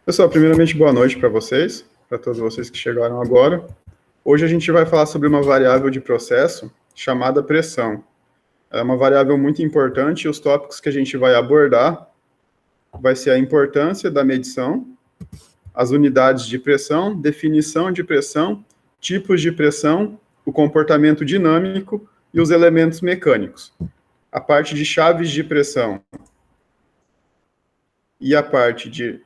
Pessoal, primeiramente, boa noite para vocês, para todos vocês que chegaram agora. Hoje a gente vai falar sobre uma variável de processo chamada pressão. É uma variável muito importante e os tópicos que a gente vai abordar vai ser a importância da medição, as unidades de pressão, definição de pressão, tipos de pressão, o comportamento dinâmico e os elementos mecânicos. A parte de chaves de pressão e a parte de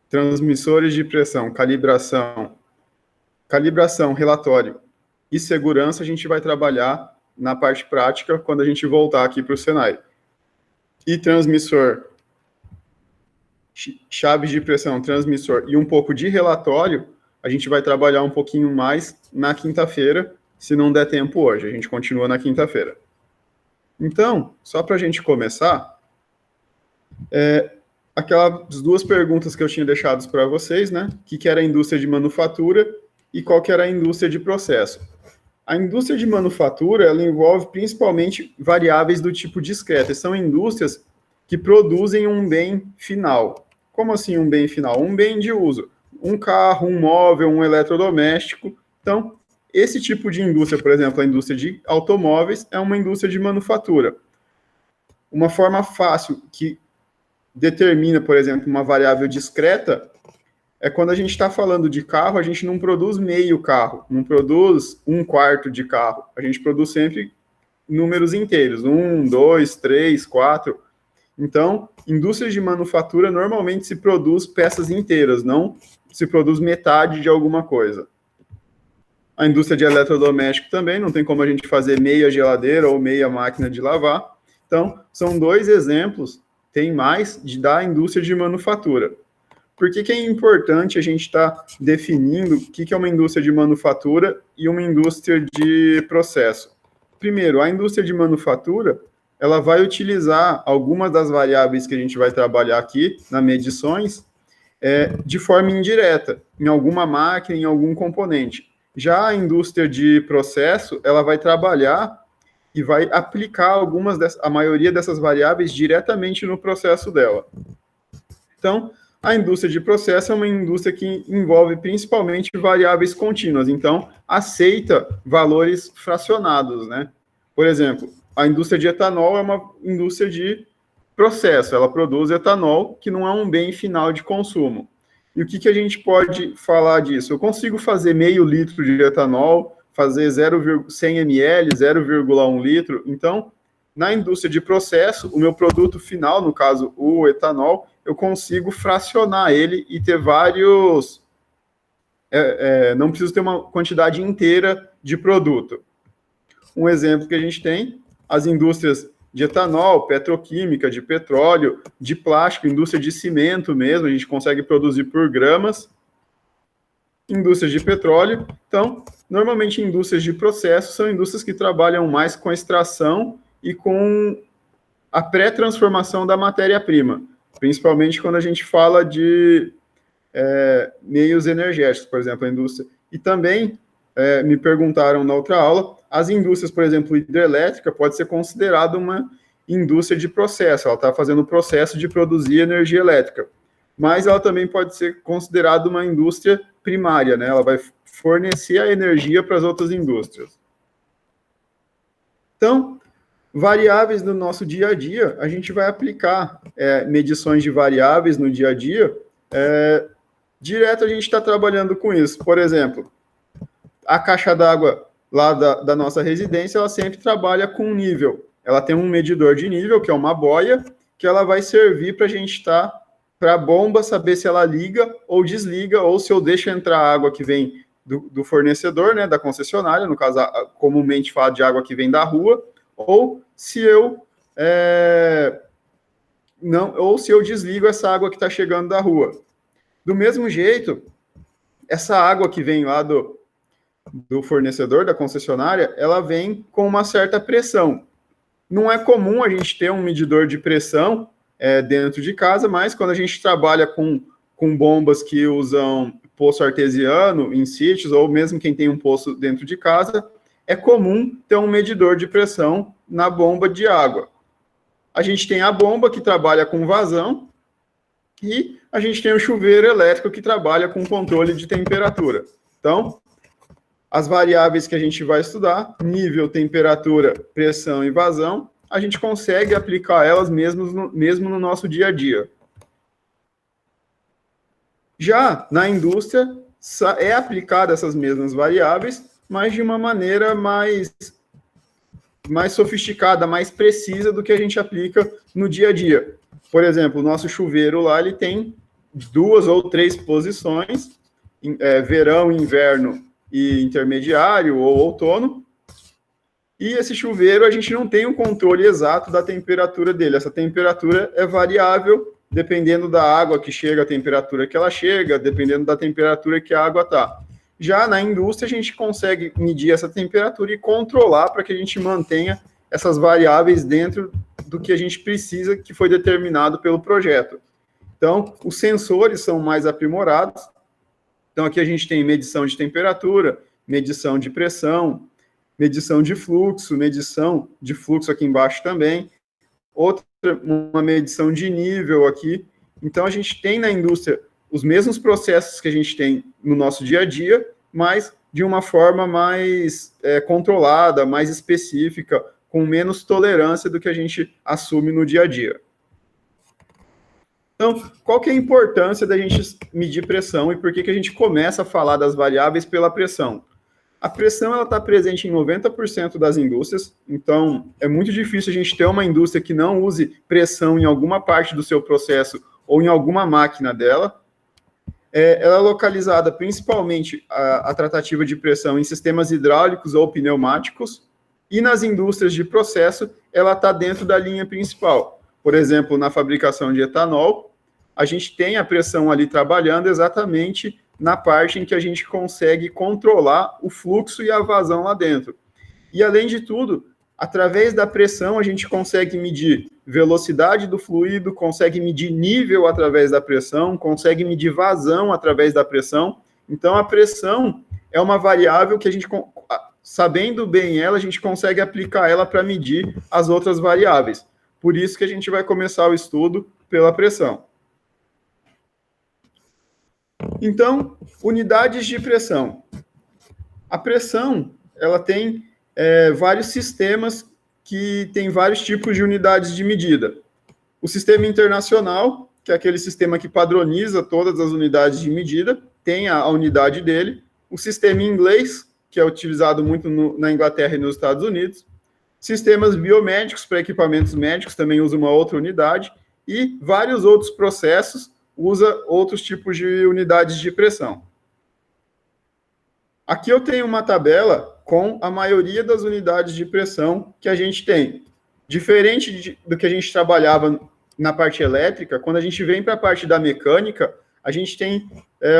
transmissores de pressão, calibração, relatório e segurança, a gente vai trabalhar na parte prática quando a gente voltar aqui para o Senai. E transmissor, chaves de pressão, transmissor e um pouco de relatório, a gente vai trabalhar um pouquinho mais na quinta-feira, se não der tempo hoje. A gente continua na quinta-feira. Então, só para a gente começar, aquelas duas perguntas que eu tinha deixado para vocês, né? O que era a indústria de manufatura e qual que era a indústria de processo. A indústria de manufatura, ela envolve principalmente variáveis do tipo discreta. São indústrias que produzem um bem final. Como assim um bem final? Um bem de uso. Um carro, um móvel, um eletrodoméstico. Então, esse tipo de indústria, por exemplo, a indústria de automóveis, é uma indústria de manufatura. Uma forma fácil que determina, por exemplo, uma variável discreta é quando a gente está falando de carro, a gente não produz meio carro, não produz um quarto de carro. A gente produz sempre números inteiros, 1, 2, 3, 4. Então, indústrias de manufatura normalmente se produz peças inteiras, não se produz metade de alguma coisa. A indústria de eletrodoméstico também, não tem como a gente fazer meia geladeira ou meia máquina de lavar. Então, são dois exemplos, tem mais, da indústria de manufatura. Por que é importante a gente estar definindo o que é uma indústria de manufatura e uma indústria de processo? Primeiro, a indústria de manufatura, ela vai utilizar algumas das variáveis que a gente vai trabalhar aqui nas medições de forma indireta, em alguma máquina, em algum componente. Já a indústria de processo, ela vai trabalhar e vai aplicar a maioria dessas variáveis diretamente no processo dela. Então, a indústria de processo é uma indústria que envolve principalmente variáveis contínuas, então aceita valores fracionados, né? Por exemplo, a indústria de etanol é uma indústria de processo, ela produz etanol, que não é um bem final de consumo. E o que a gente pode falar disso? Eu consigo fazer meio litro de etanol, fazer 100 ml, 0,1 litro, então, na indústria de processo, o meu produto final, no caso, o etanol, eu consigo fracionar ele e ter vários... não preciso ter uma quantidade inteira de produto. Um exemplo que a gente tem, as indústrias de etanol, petroquímica, de petróleo, de plástico, indústria de cimento mesmo, a gente consegue produzir por gramas. Indústrias de petróleo, então, normalmente indústrias de processo são indústrias que trabalham mais com extração e com a pré-transformação da matéria-prima, principalmente quando a gente fala de meios energéticos, por exemplo, a indústria. E também, me perguntaram na outra aula, as indústrias, por exemplo, hidrelétrica, pode ser considerada uma indústria de processo, ela está fazendo o processo de produzir energia elétrica, mas ela também pode ser considerada uma indústria primária, né? Ela vai fornecer a energia para as outras indústrias. Então, variáveis no nosso dia a dia, a gente vai aplicar medições de variáveis no dia a dia, direto a gente está trabalhando com isso. Por exemplo, a caixa d'água lá da nossa residência, ela sempre trabalha com nível. Ela tem um medidor de nível, que é uma boia, que ela vai servir para a gente estar, para a bomba saber se ela liga ou desliga, ou se eu deixo entrar a água que vem do fornecedor, né, da concessionária, no caso, comumente fala de água que vem da rua, ou se eu ou se eu desligo essa água que está chegando da rua. Do mesmo jeito, essa água que vem lá do fornecedor, da concessionária, ela vem com uma certa pressão. Não é comum a gente ter um medidor de pressão dentro de casa, mas quando a gente trabalha com bombas que usam poço artesiano em sítios, ou mesmo quem tem um poço dentro de casa, é comum ter um medidor de pressão na bomba de água. A gente tem a bomba que trabalha com vazão, E a gente tem o chuveiro elétrico que trabalha com controle de temperatura. Então, as variáveis que a gente vai estudar, nível, temperatura, pressão e vazão, a gente consegue aplicar elas mesmo no nosso dia a dia. Já na indústria, é aplicada essas mesmas variáveis, mas de uma maneira mais sofisticada, mais precisa do que a gente aplica no dia a dia. Por exemplo, o nosso chuveiro lá, ele tem 2 ou 3 posições, verão, inverno e intermediário ou outono, e esse chuveiro a gente não tem um controle exato da temperatura dele, essa temperatura é variável dependendo da água que chega, a temperatura que ela chega, dependendo da temperatura que a água está. Já na indústria, a gente consegue medir essa temperatura e controlar para que a gente mantenha essas variáveis dentro do que a gente precisa, que foi determinado pelo projeto. Então, os sensores são mais aprimorados. Então, aqui a gente tem medição de temperatura, medição de pressão, medição de fluxo aqui embaixo também, uma medição de nível aqui. Então, a gente tem na indústria os mesmos processos que a gente tem no nosso dia a dia, mas de uma forma mais controlada, mais específica, com menos tolerância do que a gente assume no dia a dia. Então, qual que é a importância da gente medir pressão e por que a gente começa a falar das variáveis pela pressão? A pressão está presente em 90% das indústrias, então é muito difícil a gente ter uma indústria que não use pressão em alguma parte do seu processo ou em alguma máquina dela. Ela é localizada principalmente a tratativa de pressão em sistemas hidráulicos ou pneumáticos, e nas indústrias de processo, ela está dentro da linha principal. Por exemplo, na fabricação de etanol, a gente tem a pressão ali trabalhando exatamente na parte em que a gente consegue controlar o fluxo e a vazão lá dentro. E, além de tudo, através da pressão, a gente consegue medir velocidade do fluido, consegue medir nível através da pressão, consegue medir vazão através da pressão. Então, a pressão é uma variável que a gente, sabendo bem ela, a gente consegue aplicar ela para medir as outras variáveis. Por isso que a gente vai começar o estudo pela pressão. Então, unidades de pressão. A pressão, ela tem vários sistemas que têm vários tipos de unidades de medida. O sistema internacional, que é aquele sistema que padroniza todas as unidades de medida, tem a unidade dele. O sistema inglês, que é utilizado muito na Inglaterra e nos Estados Unidos. Sistemas biomédicos para equipamentos médicos também usa uma outra unidade. E vários outros processos usa outros tipos de unidades de pressão. Aqui eu tenho uma tabela com a maioria das unidades de pressão que a gente tem. Diferente do que a gente trabalhava na parte elétrica, quando a gente vem para a parte da mecânica, a gente tem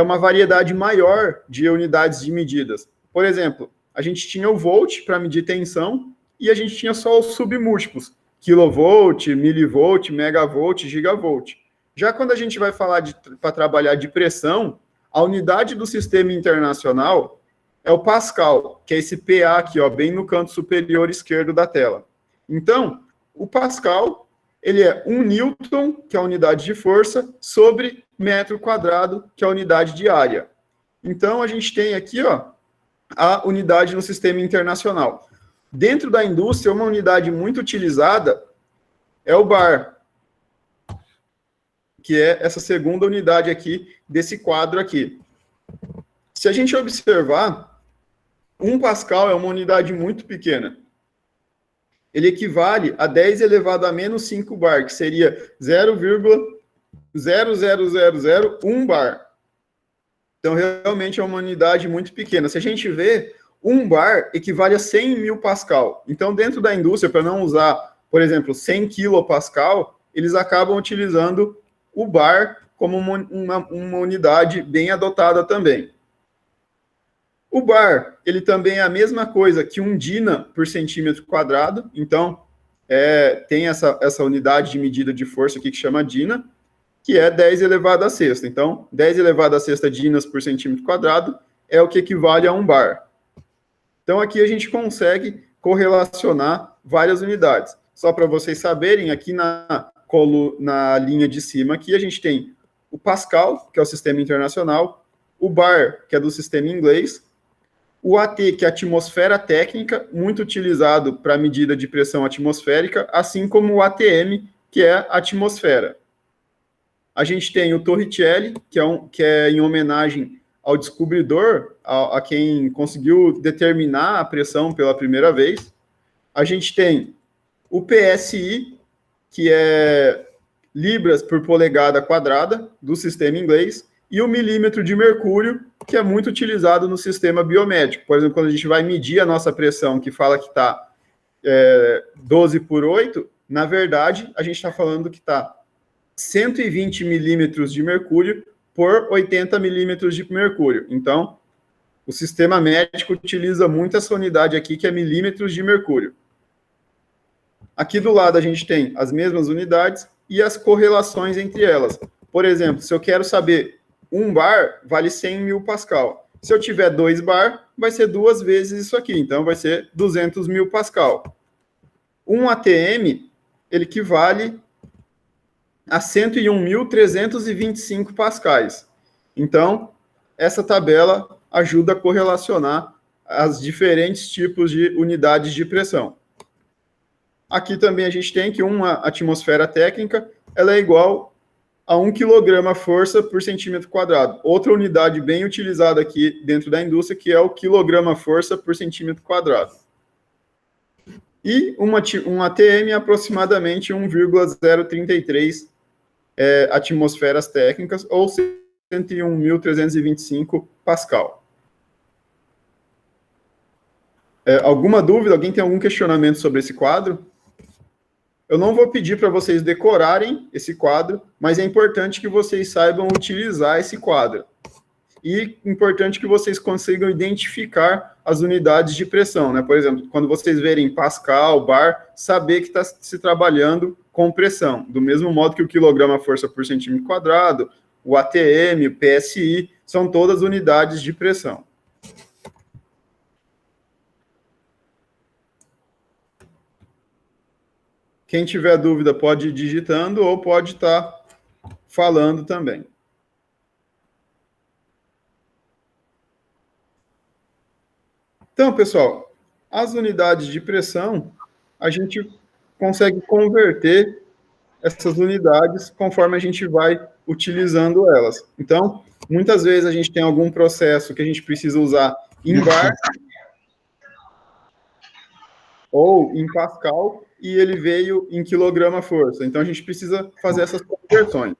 uma variedade maior de unidades de medidas. Por exemplo, a gente tinha o volt para medir tensão e a gente tinha só os submúltiplos, quilovolt, milivolt, megavolt, gigavolt. Já quando a gente vai falar para trabalhar de pressão, a unidade do sistema internacional é o Pascal, que é esse PA aqui, ó, bem no canto superior esquerdo da tela. Então, o Pascal, ele é 1 newton, que é a unidade de força, sobre metro quadrado, que é a unidade de área. Então, a gente tem aqui, ó, a unidade no sistema internacional. Dentro da indústria, uma unidade muito utilizada é o bar, que é essa segunda unidade aqui, desse quadro aqui. Se a gente observar, 1 Pascal é uma unidade muito pequena. Ele equivale a 10 elevado a menos 5 bar, que seria 0,00001 bar. Então, realmente é uma unidade muito pequena. Se a gente vê, 1 bar equivale a 100 mil Pascal. Então, dentro da indústria, para não usar, por exemplo, 100 quilopascal, eles acabam utilizando o bar como uma unidade bem adotada também. O bar, ele também é a mesma coisa que 1 dina por centímetro quadrado, então tem essa unidade de medida de força aqui que chama dina, que é 10 elevado a sexta. Então, 10 elevado a sexta dinas por centímetro quadrado é o que equivale a 1 bar. Então, aqui a gente consegue correlacionar várias unidades. Só para vocês saberem, aqui na linha de cima, aqui a gente tem o Pascal, que é o sistema internacional, o bar, que é do sistema inglês, o AT, que é a atmosfera técnica, muito utilizado para medida de pressão atmosférica, assim como o ATM, que é a atmosfera. A gente tem o Torricelli, que é em homenagem ao descobridor, a quem conseguiu determinar a pressão pela primeira vez. A gente tem o PSI, que é libras por polegada quadrada, do sistema inglês, e o milímetro de mercúrio, que é muito utilizado no sistema biomédico. Por exemplo, quando a gente vai medir a nossa pressão, que fala que está 12 por 8, na verdade, a gente está falando que está 120 milímetros de mercúrio por 80 milímetros de mercúrio. Então, o sistema médico utiliza muito essa unidade aqui, que é milímetros de mercúrio. Aqui do lado a gente tem as mesmas unidades e as correlações entre elas. Por exemplo, se eu quero saber 1 bar, vale 100 mil pascal. Se eu tiver 2 bar, vai ser 2 vezes isso aqui, então vai ser 200 mil pascal. 1 ATM, ele equivale a 101.325 pascais. Então, essa tabela ajuda a correlacionar as diferentes tipos de unidades de pressão. Aqui também a gente tem que uma atmosfera técnica, ela é igual a 1 kg-força por centímetro quadrado. Outra unidade bem utilizada aqui dentro da indústria, que é o kg-força por centímetro quadrado. E um ATM é aproximadamente 1,033 atmosferas técnicas, ou 101.325 pascal. Alguma dúvida? Alguém tem algum questionamento sobre esse quadro? Eu não vou pedir para vocês decorarem esse quadro, mas é importante que vocês saibam utilizar esse quadro. E importante que vocês consigam identificar as unidades de pressão, né? Por exemplo, quando vocês verem pascal, bar, saber que está se trabalhando com pressão. Do mesmo modo que o quilograma-força por centímetro quadrado, o ATM, o PSI, são todas unidades de pressão. Quem tiver dúvida pode ir digitando ou pode estar falando também. Então, pessoal, as unidades de pressão, a gente consegue converter essas unidades conforme a gente vai utilizando elas. Então, muitas vezes a gente tem algum processo que a gente precisa usar em bar ou em pascal, e ele veio em quilograma-força. Então, a gente precisa fazer essas conversões.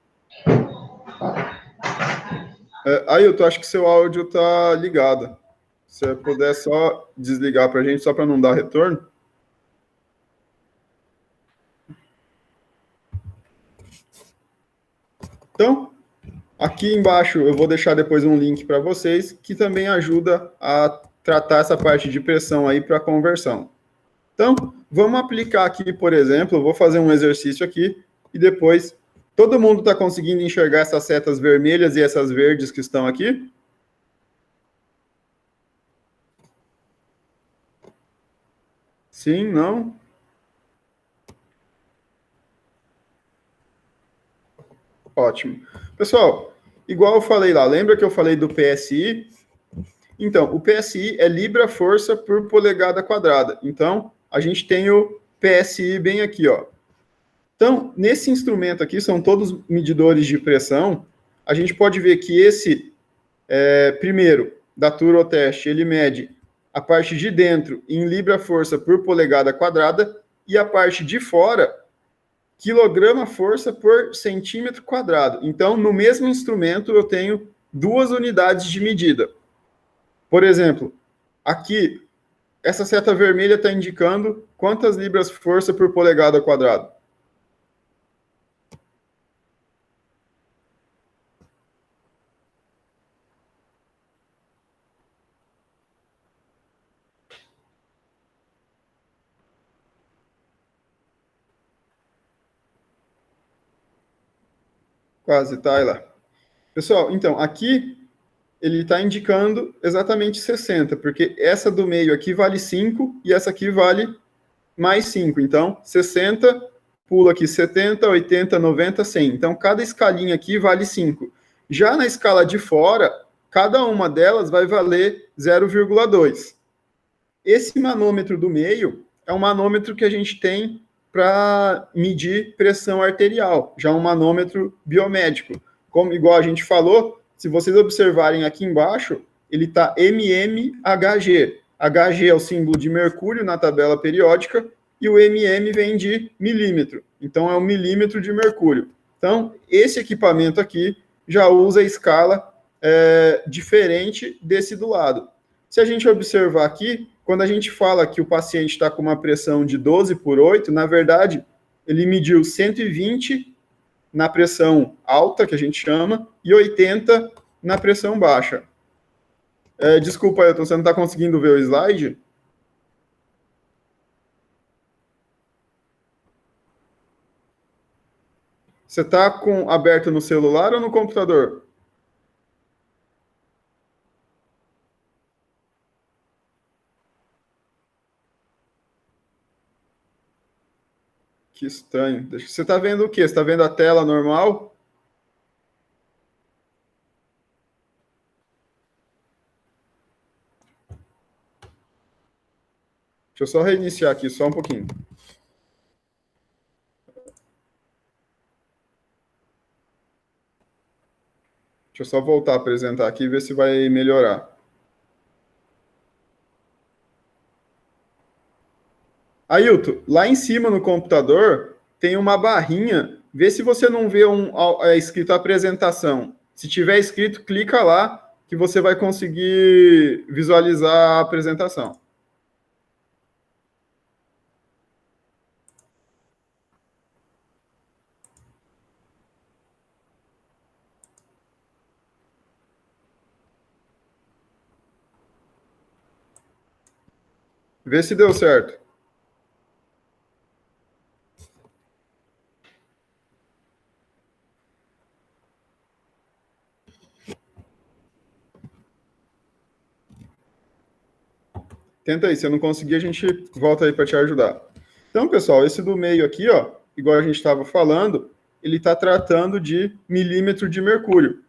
Ailton, acho que seu áudio está ligado. Se você puder só desligar para a gente, só para não dar retorno. Então, aqui embaixo eu vou deixar depois um link para vocês, que também ajuda a tratar essa parte de pressão aí para conversão. Então, vamos aplicar aqui, por exemplo, eu vou fazer um exercício aqui, e depois, todo mundo está conseguindo enxergar essas setas vermelhas e essas verdes que estão aqui? Sim, não? Ótimo. Pessoal, igual eu falei lá, lembra que eu falei do PSI? Então, o PSI é libra-força por polegada quadrada. Então, a gente tem o PSI bem aqui, ó. Então, nesse instrumento aqui, são todos medidores de pressão. A gente pode ver que esse, primeiro, da Turotest, ele mede a parte de dentro em libra-força por polegada quadrada e a parte de fora, quilograma-força por centímetro quadrado. Então, no mesmo instrumento, eu tenho 2 unidades de medida. Por exemplo, aqui, essa seta vermelha está indicando quantas libras-força por polegada quadrada. Quase, tá aí lá. Pessoal, então, aqui ele está indicando exatamente 60, porque essa do meio aqui vale 5 e essa aqui vale mais 5. Então, 60 pula aqui 70, 80, 90, 100. Então, cada escalinha aqui vale 5. Já na escala de fora, cada uma delas vai valer 0,2. Esse manômetro do meio é um manômetro que a gente tem para medir pressão arterial, já um manômetro biomédico. Como igual a gente falou, se vocês observarem aqui embaixo, ele está mmHg. Hg é o símbolo de mercúrio na tabela periódica e o mm vem de milímetro. Então, é um milímetro de mercúrio. Então, esse equipamento aqui já usa a escala diferente desse do lado. Se a gente observar aqui, quando a gente fala que o paciente está com uma pressão de 12/8, na verdade, ele mediu 120 na pressão alta, que a gente chama, e 80 na pressão baixa. Desculpa, Ailton, você não está conseguindo ver o slide? Você está aberto no celular ou no computador? Que estranho. Você está vendo o quê? Você está vendo a tela normal? Deixa eu só reiniciar aqui, só um pouquinho. Deixa eu só voltar a apresentar aqui e ver se vai melhorar. Ailton, lá em cima no computador tem uma barrinha. Vê se você não vê escrito apresentação. Se tiver escrito, clica lá que você vai conseguir visualizar a apresentação. Vê se deu certo. Tenta aí, se eu não conseguir, a gente volta aí para te ajudar. Então, pessoal, esse do meio aqui, ó, igual a gente estava falando, ele está tratando de milímetro de mercúrio.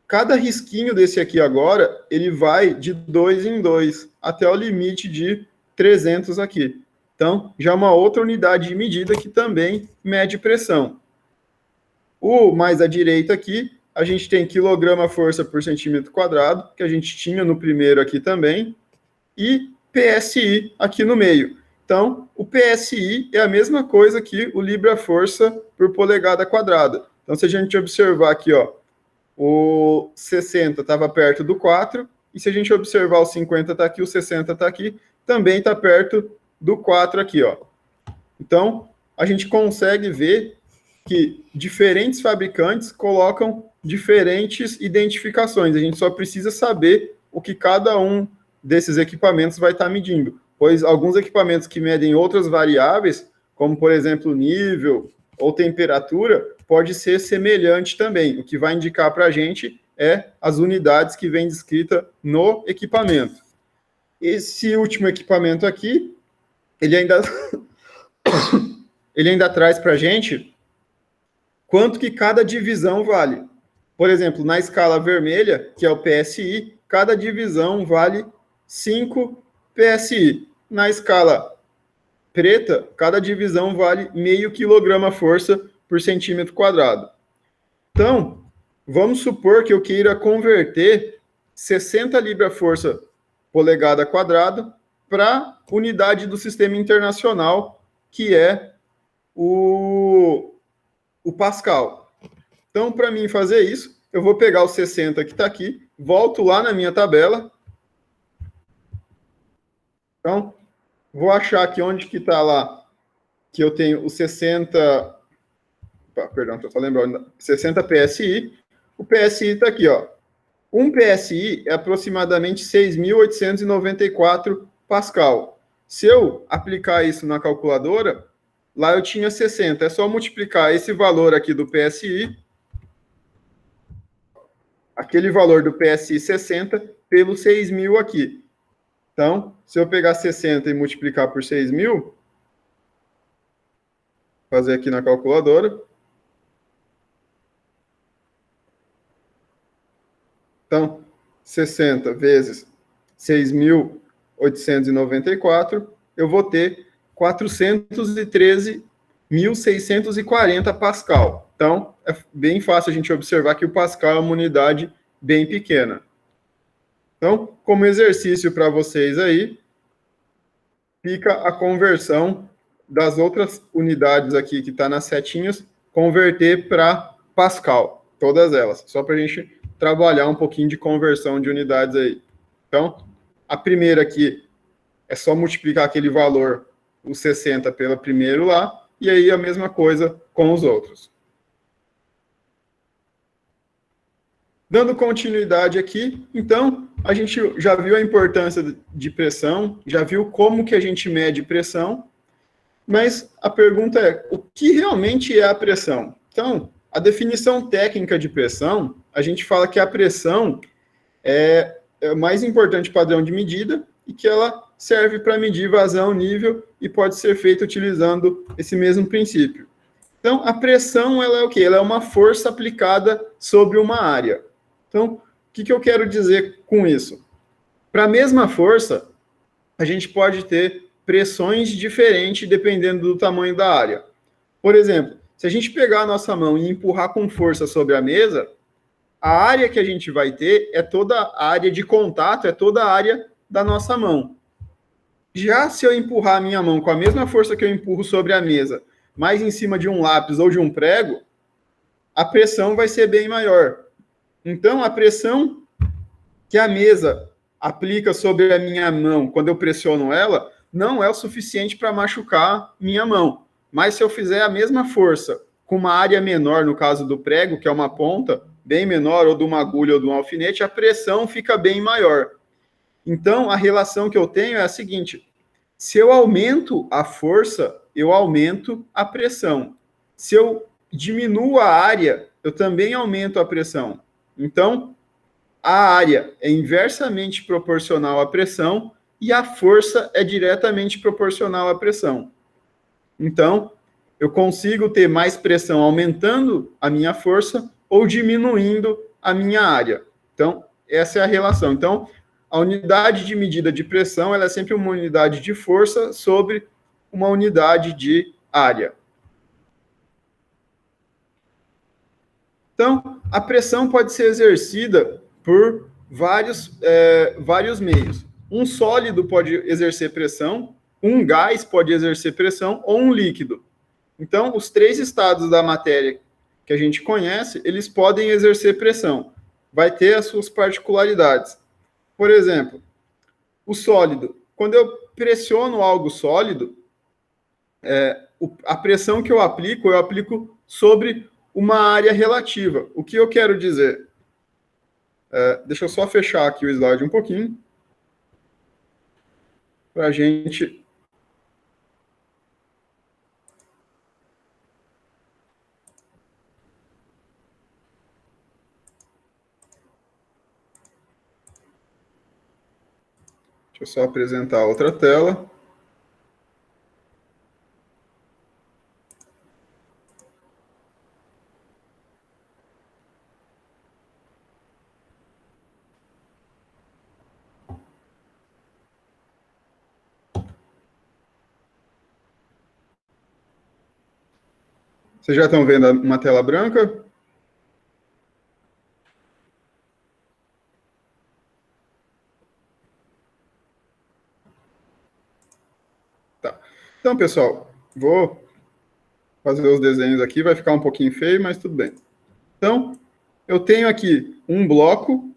Cada risquinho desse aqui agora, ele vai de 2 em 2, até o limite de 300 aqui. Então, já é uma outra unidade de medida que também mede pressão. O mais à direita aqui, a gente tem quilograma-força por centímetro quadrado, que a gente tinha no primeiro aqui também, e PSI aqui no meio. Então, o PSI é a mesma coisa que o libra-força por polegada quadrada. Então, se a gente observar aqui, ó, o 60 estava perto do 4, e se a gente observar o 50 está aqui, o 60 está aqui, também está perto do 4 aqui, ó. Então, a gente consegue ver que diferentes fabricantes colocam diferentes identificações. A gente só precisa saber o que cada um desses equipamentos vai estar medindo, pois alguns equipamentos que medem outras variáveis, como, por exemplo, nível ou temperatura, pode ser semelhante também. O que vai indicar para a gente é as unidades que vem descrita no equipamento. Esse último equipamento aqui, ele ainda traz para a gente quanto que cada divisão vale. Por exemplo, na escala vermelha, que é o PSI, cada divisão vale 5 PSI. Na escala preta, cada divisão vale meio quilograma-força por centímetro quadrado. Então, vamos supor que eu queira converter 60 libra-força polegada quadrada para unidade do sistema internacional, que é o Pascal. Então, para mim fazer isso, eu vou pegar o 60 que está aqui, volto lá na minha tabela. Então, vou achar aqui onde que está lá, que eu tenho o 60... Perdão, estou só lembrando. 60 PSI. O PSI está aqui, ó. Um PSI é aproximadamente 6.894 Pascal. Se eu aplicar isso na calculadora, lá eu tinha 60. É só multiplicar esse valor aqui do PSI, aquele valor do PSI 60, pelo 6.000 aqui. Então, se eu pegar 60 e multiplicar por 6.000, fazer aqui na calculadora. Então, 60 vezes 6.894, eu vou ter 413.640 Pascal. Então, é bem fácil a gente observar que o Pascal é uma unidade bem pequena. Então, como exercício para vocês aí, fica a conversão das outras unidades aqui que está nas setinhas, converter para Pascal, todas elas, só para a gente trabalhar um pouquinho de conversão de unidades aí. Então, a primeira aqui é só multiplicar aquele valor, o 60, pelo primeiro lá, e aí a mesma coisa com os outros. Dando continuidade aqui, então, a gente já viu a importância de pressão, já viu como que a gente mede pressão, mas a pergunta é, o que realmente é a pressão? Então, a definição técnica de pressão, a gente fala que a pressão é o mais importante padrão de medida e que ela serve para medir vazão, nível e pode ser feita utilizando esse mesmo princípio. Então, a pressão, ela é o quê? Ela é uma força aplicada sobre uma área. Então, o que eu quero dizer com isso? Para a mesma força, a gente pode ter pressões diferentes dependendo do tamanho da área. Por exemplo, se a gente pegar a nossa mão e empurrar com força sobre a mesa, a área que a gente vai ter é toda a área de contato, é toda a área da nossa mão. Já se eu empurrar a minha mão com a mesma força que eu empurro sobre a mesa, mais em cima de um lápis ou de um prego, a pressão vai ser bem maior. Então, a pressão que a mesa aplica sobre a minha mão quando eu pressiono ela, não é o suficiente para machucar minha mão. Mas se eu fizer a mesma força com uma área menor, no caso do prego, que é uma ponta bem menor, ou de uma agulha ou de um alfinete, a pressão fica bem maior. Então, a relação que eu tenho é a seguinte: se eu aumento a força, eu aumento a pressão. Se eu diminuo a área, eu também aumento a pressão. Então, a área é inversamente proporcional à pressão e a força é diretamente proporcional à pressão. Então, eu consigo ter mais pressão aumentando a minha força ou diminuindo a minha área. Então, essa é a relação. Então, a unidade de medida de pressão ela é sempre uma unidade de força sobre uma unidade de área. Então, a pressão pode ser exercida por vários meios. Um sólido pode exercer pressão, um gás pode exercer pressão ou um líquido. Então, os três estados da matéria que a gente conhece, eles podem exercer pressão. Vai ter as suas particularidades. Por exemplo, o sólido. Quando eu pressiono algo sólido, a pressão que eu aplico sobre uma área relativa. O que eu quero dizer? Deixa eu só fechar aqui o slide um pouquinho, para a gente... Deixa eu só apresentar a outra tela. Vocês já estão vendo uma tela branca? Tá. Então, pessoal, vou fazer os desenhos aqui, vai ficar um pouquinho feio, mas tudo bem. Então, eu tenho aqui um bloco,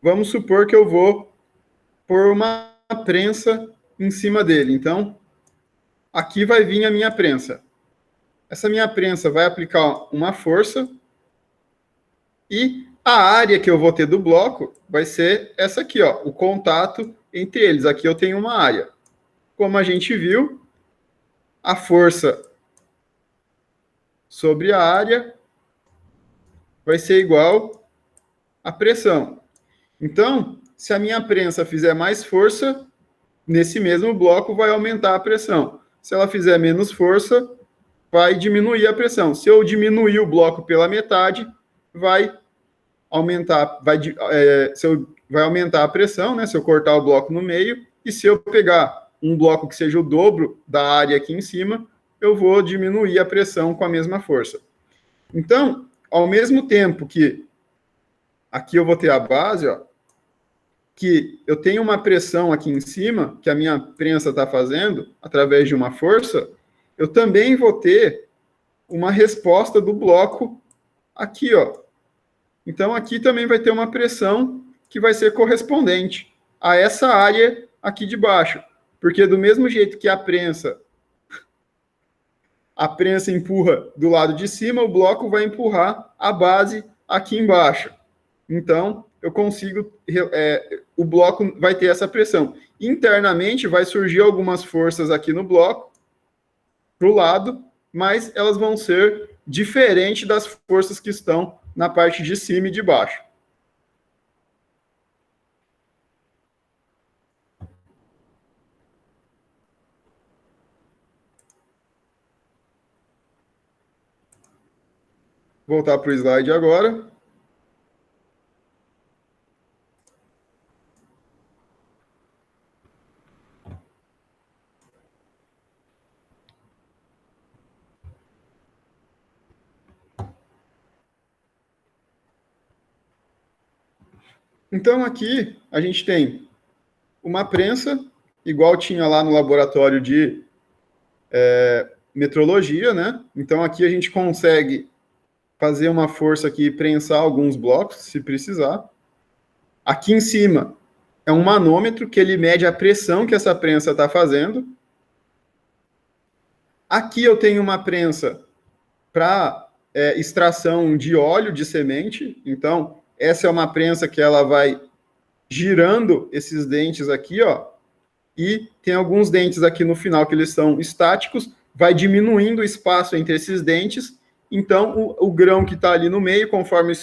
vamos supor que eu vou pôr uma prensa em cima dele. Então, aqui vai vir a minha prensa. Essa minha prensa vai aplicar uma força e a área que eu vou ter do bloco vai ser essa aqui, ó, o contato entre eles. Aqui eu tenho uma área. Como a gente viu, a força sobre a área vai ser igual à pressão. Então, se a minha prensa fizer mais força, nesse mesmo bloco vai aumentar a pressão. Se ela fizer menos força, vai diminuir a pressão. Se eu diminuir o bloco pela metade, vai aumentar, vai aumentar a pressão, né? Se eu cortar o bloco no meio, e se eu pegar um bloco que seja o dobro da área aqui em cima, eu vou diminuir a pressão com a mesma força. Então, ao mesmo tempo que aqui eu vou ter a base, ó, que eu tenho uma pressão aqui em cima, que a minha prensa está fazendo, através de uma força, eu também vou ter uma resposta do bloco aqui, ó. Então, aqui também vai ter uma pressão que vai ser correspondente a essa área aqui de baixo. Porque do mesmo jeito que a prensa empurra do lado de cima, o bloco vai empurrar a base aqui embaixo. Então, eu consigo... o bloco vai ter essa pressão. Internamente, vai surgir algumas forças aqui no bloco, para o lado, mas elas vão ser diferentes das forças que estão na parte de cima e de baixo. Voltar para o slide agora. Então, aqui a gente tem uma prensa, igual tinha lá no laboratório de metrologia, né? Então, aqui a gente consegue fazer uma força aqui e prensar alguns blocos, se precisar. Aqui em cima é um manômetro que ele mede a pressão que essa prensa está fazendo. Aqui eu tenho uma prensa para extração de óleo de semente. Então, essa é uma prensa que ela vai girando esses dentes aqui, ó, e tem alguns dentes aqui no final que eles são estáticos, vai diminuindo o espaço entre esses dentes, então o grão que está ali no meio, conforme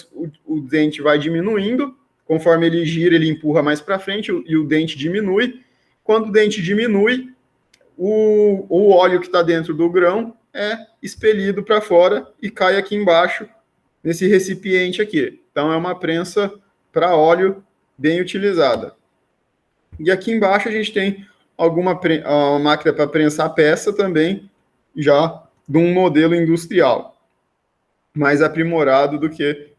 o dente vai diminuindo, conforme ele gira, ele empurra mais para frente e o dente diminui. Quando o dente diminui, o óleo que está dentro do grão é expelido para fora e cai aqui embaixo, nesse recipiente aqui. Então, é uma prensa para óleo bem utilizada. E aqui embaixo a gente tem uma máquina para prensar peça também, já de um modelo industrial, mais aprimorado do que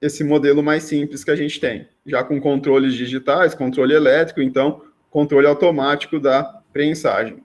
esse modelo mais simples que a gente tem, já com controles digitais, controle elétrico, então, controle automático da prensagem.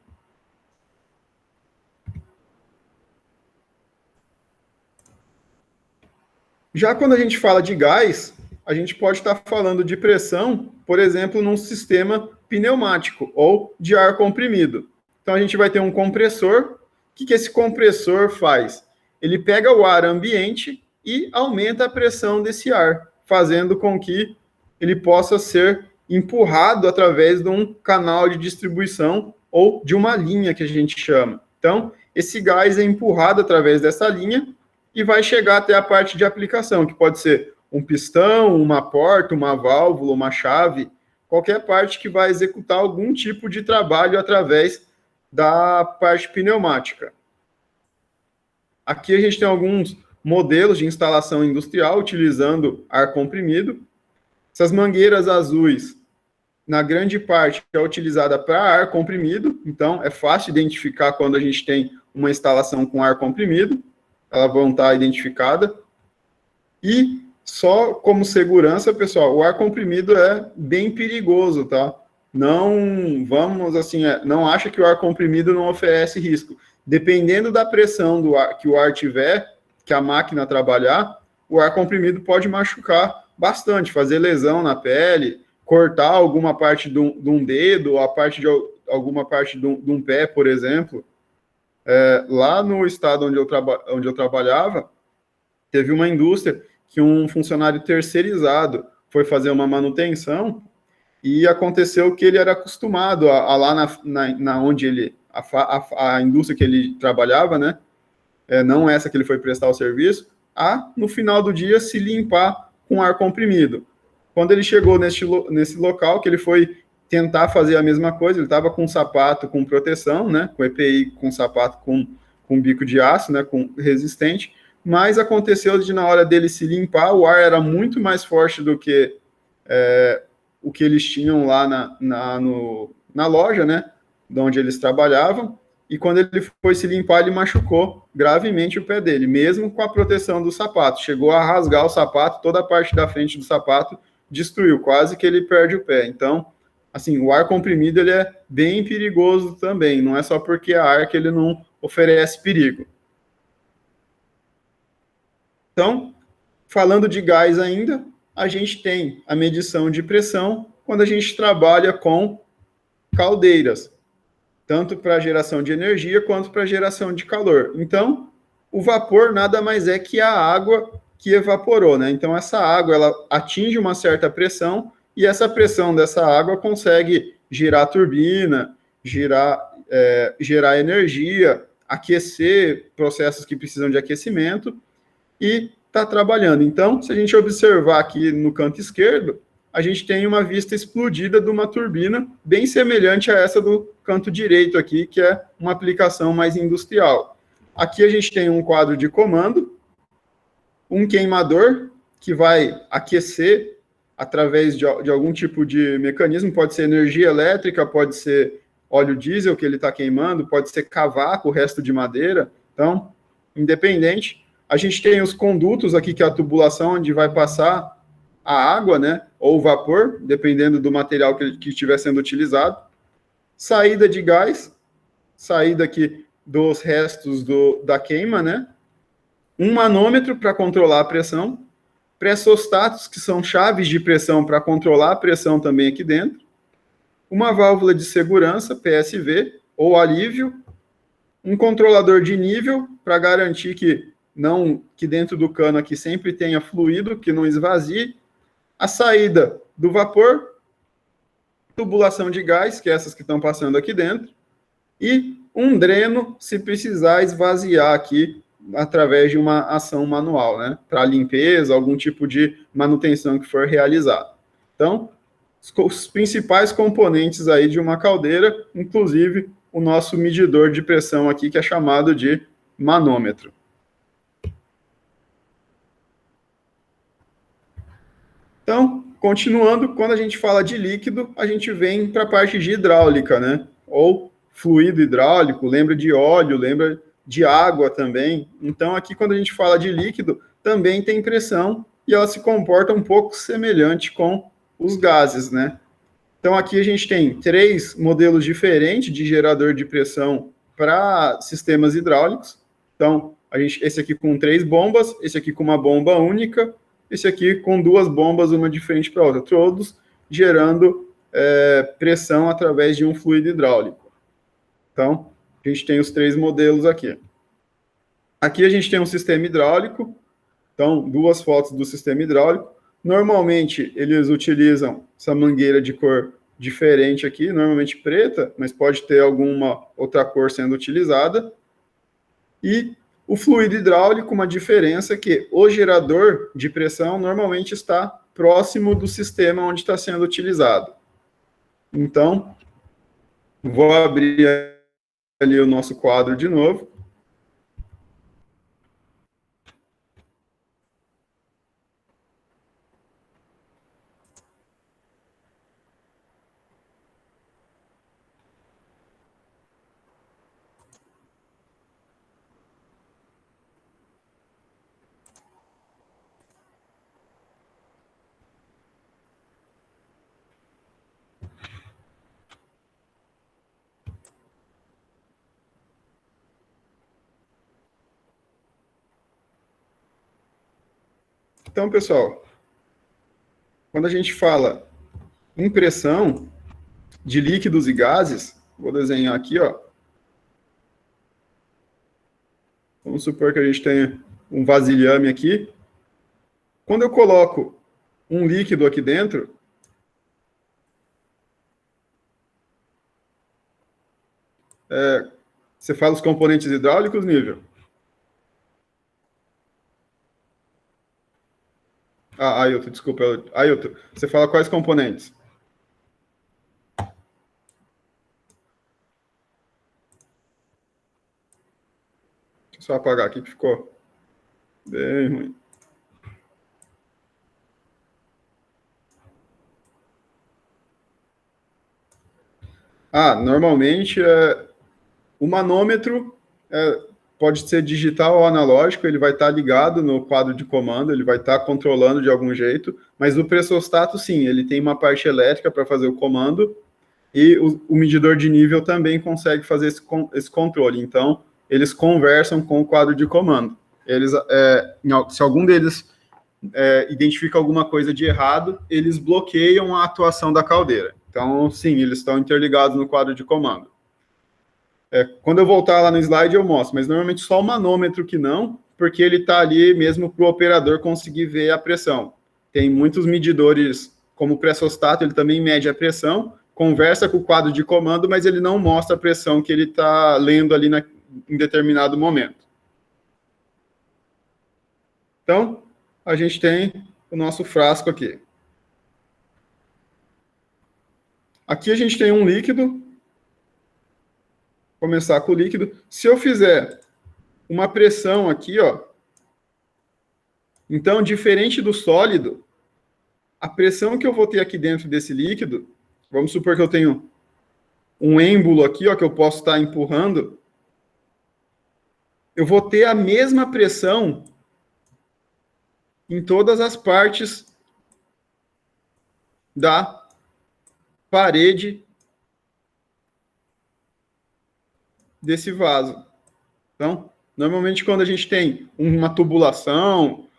Já quando a gente fala de gás, a gente pode estar falando de pressão, por exemplo, num sistema pneumático ou de ar comprimido. Então, a gente vai ter um compressor. O que esse compressor faz? Ele pega o ar ambiente e aumenta a pressão desse ar, fazendo com que ele possa ser empurrado através de um canal de distribuição ou de uma linha que a gente chama. Então, esse gás é empurrado através dessa linha e vai chegar até a parte de aplicação, que pode ser um pistão, uma porta, uma válvula, uma chave, qualquer parte que vai executar algum tipo de trabalho através da parte pneumática. Aqui a gente tem alguns modelos de instalação industrial utilizando ar comprimido. Essas mangueiras azuis, na grande parte, é utilizada para ar comprimido, então é fácil identificar quando a gente tem uma instalação com ar comprimido, elas vão estar identificadas. E só como segurança, pessoal, o ar comprimido é bem perigoso, tá? Não vamos, assim, não acha que o ar comprimido não oferece risco. Dependendo da pressão do ar, que o ar tiver, que a máquina trabalhar, o ar comprimido pode machucar bastante, fazer lesão na pele, cortar alguma parte de um dedo, ou a parte de alguma parte de um pé, por exemplo. Lá no estado onde eu trabalhava, teve uma indústria que um funcionário terceirizado foi fazer uma manutenção e aconteceu que ele era acostumado a lá na onde ele, a indústria que ele trabalhava, né, não essa que ele foi prestar o serviço, no final do dia se limpar com ar comprimido. Quando ele chegou nesse local, que ele foi tentar fazer a mesma coisa, ele estava com um sapato com proteção, né, com EPI, com sapato com com bico de aço, né, com resistente, mas aconteceu de na hora dele se limpar, o ar era muito mais forte do que o que eles tinham lá na loja, né, de onde eles trabalhavam, e quando ele foi se limpar, ele machucou gravemente o pé dele, mesmo com a proteção do sapato. Chegou a rasgar o sapato, toda a parte da frente do sapato destruiu, quase que ele perde o pé. Então, assim, o ar comprimido ele é bem perigoso também, não é só porque é ar que ele não oferece perigo. Então, falando de gás ainda, a gente tem a medição de pressão quando a gente trabalha com caldeiras, tanto para geração de energia quanto para geração de calor. Então, o vapor nada mais é que a água que evaporou, né? Então, essa água ela atinge uma certa pressão e essa pressão dessa água consegue girar a turbina, gerar energia, aquecer processos que precisam de aquecimento e está trabalhando. Então, se a gente observar aqui no canto esquerdo, a gente tem uma vista explodida de uma turbina bem semelhante a essa do canto direito aqui, que é uma aplicação mais industrial. Aqui a gente tem um quadro de comando, um queimador que vai aquecer através de algum tipo de mecanismo, pode ser energia elétrica, pode ser óleo diesel que ele está queimando, pode ser cavaco, resto de madeira. Então, independente. A gente tem os condutos aqui, que é a tubulação onde vai passar a água, né, ou o vapor, dependendo do material que estiver sendo utilizado. Saída de gás, saída aqui dos restos da queima, né? Um manômetro para controlar a pressão, pressostatos, que são chaves de pressão para controlar a pressão também aqui dentro, uma válvula de segurança, PSV, ou alívio, um controlador de nível para garantir que dentro do cano aqui sempre tenha fluido, que não esvazie, a saída do vapor, tubulação de gás, que é essas que estão passando aqui dentro, e um dreno, se precisar esvaziar aqui através de uma ação manual, né, para limpeza, algum tipo de manutenção que for realizada. Então, os principais componentes aí de uma caldeira, inclusive o nosso medidor de pressão aqui, que é chamado de manômetro. Então, continuando, quando a gente fala de líquido, a gente vem para a parte de hidráulica, né? Ou fluido hidráulico, lembra de óleo, lembra de água também. Então, aqui, quando a gente fala de líquido, também tem pressão e ela se comporta um pouco semelhante com os gases, né? Então, aqui a gente tem 3 modelos diferentes de gerador de pressão para sistemas hidráulicos. Então, esse aqui com 3 bombas, esse aqui com uma bomba única, esse aqui com 2 bombas, uma de frente para a outra, todos gerando pressão através de um fluido hidráulico. Então, a gente tem os 3 modelos aqui. Aqui a gente tem um sistema hidráulico, então, 2 fotos do sistema hidráulico. Normalmente, eles utilizam essa mangueira de cor diferente aqui, normalmente preta, mas pode ter alguma outra cor sendo utilizada. E o fluido hidráulico, uma diferença é que o gerador de pressão normalmente está próximo do sistema onde está sendo utilizado. Então, vou abrir ali o nosso quadro de novo. Então, pessoal, quando a gente fala em pressão de líquidos e gases, vou desenhar aqui, ó. Vamos supor que a gente tenha um vasilhame aqui. Quando eu coloco um líquido aqui dentro, você fala os componentes hidráulicos, Nível? Ailton, desculpa. Ailton, você fala quais componentes? Só apagar aqui que ficou bem ruim. Normalmente o manômetro pode ser digital ou analógico, ele vai estar ligado no quadro de comando, ele vai estar controlando de algum jeito, mas o pressostato, sim, ele tem uma parte elétrica para fazer o comando, e o medidor de nível também consegue fazer esse controle. Então, eles conversam com o quadro de comando. Se algum deles identifica alguma coisa de errado, eles bloqueiam a atuação da caldeira. Então, sim, eles estão interligados no quadro de comando. Quando eu voltar lá no slide, eu mostro, mas normalmente só o manômetro que não, porque ele está ali mesmo para o operador conseguir ver a pressão. Tem muitos medidores, como o pressostato, ele também mede a pressão, conversa com o quadro de comando, mas ele não mostra a pressão que ele está lendo ali em determinado momento. Então, a gente tem o nosso frasco aqui. Aqui a gente tem um líquido. Começar com o líquido. Se eu fizer uma pressão aqui, ó, então, diferente do sólido, a pressão que eu vou ter aqui dentro desse líquido, vamos supor que eu tenho um êmbolo aqui, ó, que eu posso estar empurrando, eu vou ter a mesma pressão em todas as partes da parede desse vaso. Então, normalmente quando a gente tem uma tubulação,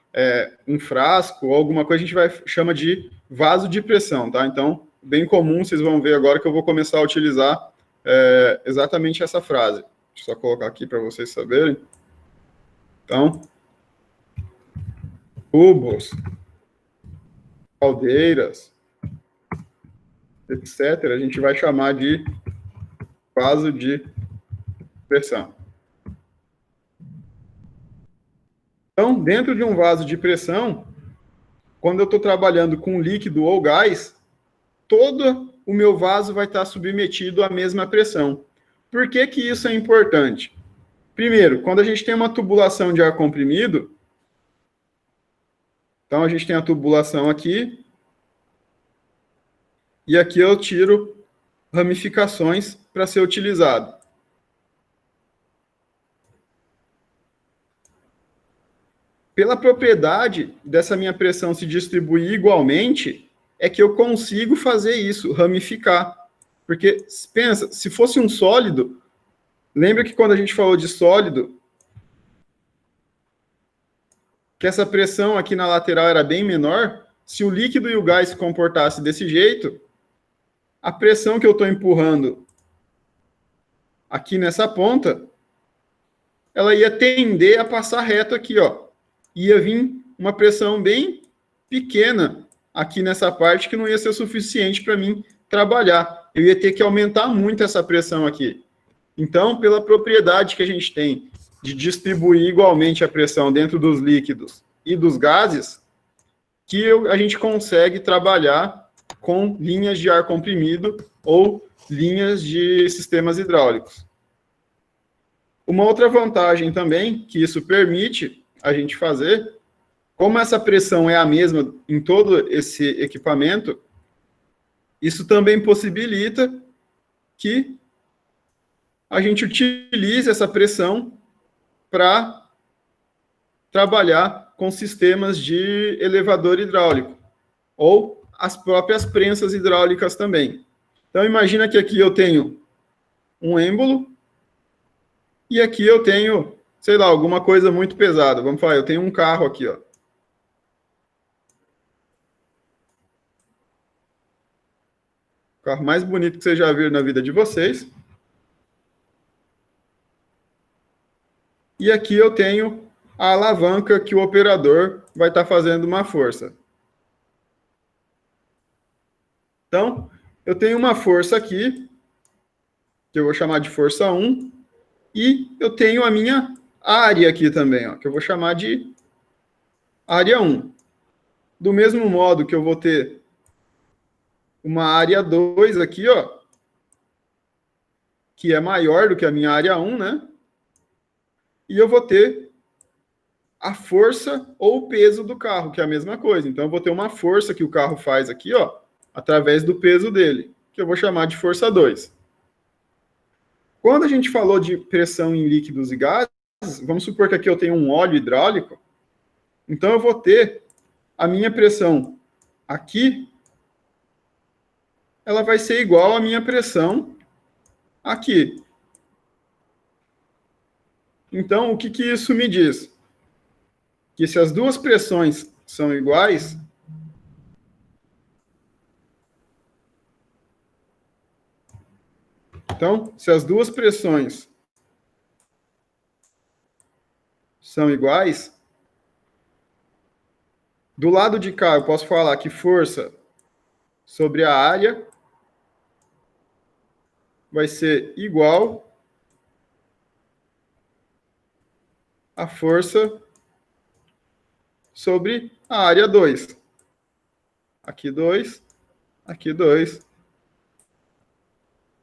um frasco ou alguma coisa, a gente chama de vaso de pressão, tá? Então, bem comum, vocês vão ver agora que eu vou começar a utilizar exatamente essa frase. Deixa eu só colocar aqui para vocês saberem. Então, tubos, caldeiras, etc., a gente vai chamar de vaso de pressão. Então, dentro de um vaso de pressão, quando eu estou trabalhando com líquido ou gás, todo o meu vaso vai estar submetido à mesma pressão. Por que que isso é importante? Primeiro, quando a gente tem uma tubulação de ar comprimido, então a gente tem a tubulação aqui, e aqui eu tiro ramificações para ser utilizado. Pela propriedade dessa minha pressão se distribuir igualmente, é que eu consigo fazer isso, ramificar. Porque, pensa, se fosse um sólido, lembra que quando a gente falou de sólido, que essa pressão aqui na lateral era bem menor, se o líquido e o gás se comportassem desse jeito, a pressão que eu estou empurrando aqui nessa ponta, ela ia tender a passar reto aqui, ó. Ia vir uma pressão bem pequena aqui nessa parte que não ia ser suficiente para mim trabalhar. Eu ia ter que aumentar muito essa pressão aqui. Então, pela propriedade que a gente tem de distribuir igualmente a pressão dentro dos líquidos e dos gases, que a gente consegue trabalhar com linhas de ar comprimido ou linhas de sistemas hidráulicos. Uma outra vantagem também que isso permite a gente fazer, como essa pressão é a mesma em todo esse equipamento, isso também possibilita que a gente utilize essa pressão para trabalhar com sistemas de elevador hidráulico, ou as próprias prensas hidráulicas também. Então, imagina que aqui eu tenho um êmbolo, e aqui eu tenho, sei lá, alguma coisa muito pesada. Vamos falar, eu tenho um carro aqui, ó. O carro mais bonito que vocês já viram na vida de vocês. E aqui eu tenho a alavanca que o operador vai estar fazendo uma força. Então, eu tenho uma força aqui, que eu vou chamar de força 1, e eu tenho a minha área aqui também, ó, que eu vou chamar de área 1. Do mesmo modo que eu vou ter uma área 2 aqui, ó, que é maior do que a minha área 1, né? e eu vou ter a força ou o peso do carro, que é a mesma coisa. Então, eu vou ter uma força que o carro faz aqui, ó, através do peso dele, que eu vou chamar de força 2. Quando a gente falou de pressão em líquidos e gases, vamos supor que aqui eu tenho um óleo hidráulico, então eu vou ter a minha pressão aqui, ela vai ser igual à minha pressão aqui. Então, o que isso me diz? Que se as duas pressões são iguais, então, se as duas pressões são iguais, do lado de cá eu posso falar que força sobre a área vai ser igual a força sobre a área 2. Aqui 2, aqui 2,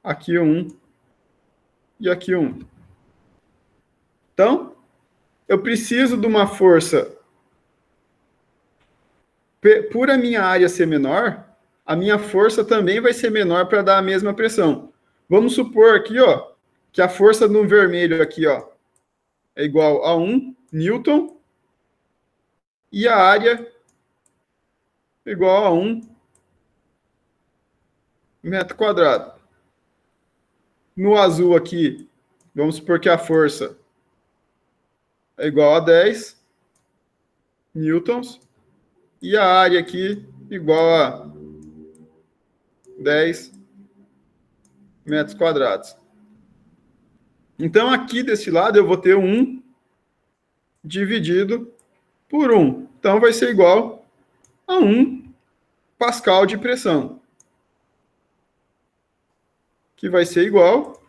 aqui 1 e aqui 1. Então, eu preciso de uma força. Por a minha área ser menor, a minha força também vai ser menor para dar a mesma pressão. Vamos supor aqui, ó, que a força no vermelho aqui, ó, é igual a 1 newton e a área é igual a 1 metro quadrado. No azul aqui, vamos supor que a força é igual a 10 newtons e a área aqui igual a 10 metros quadrados. Então, aqui desse lado, eu vou ter 1 dividido por 1. Então, vai ser igual a 1 pascal de pressão. Que vai ser igual.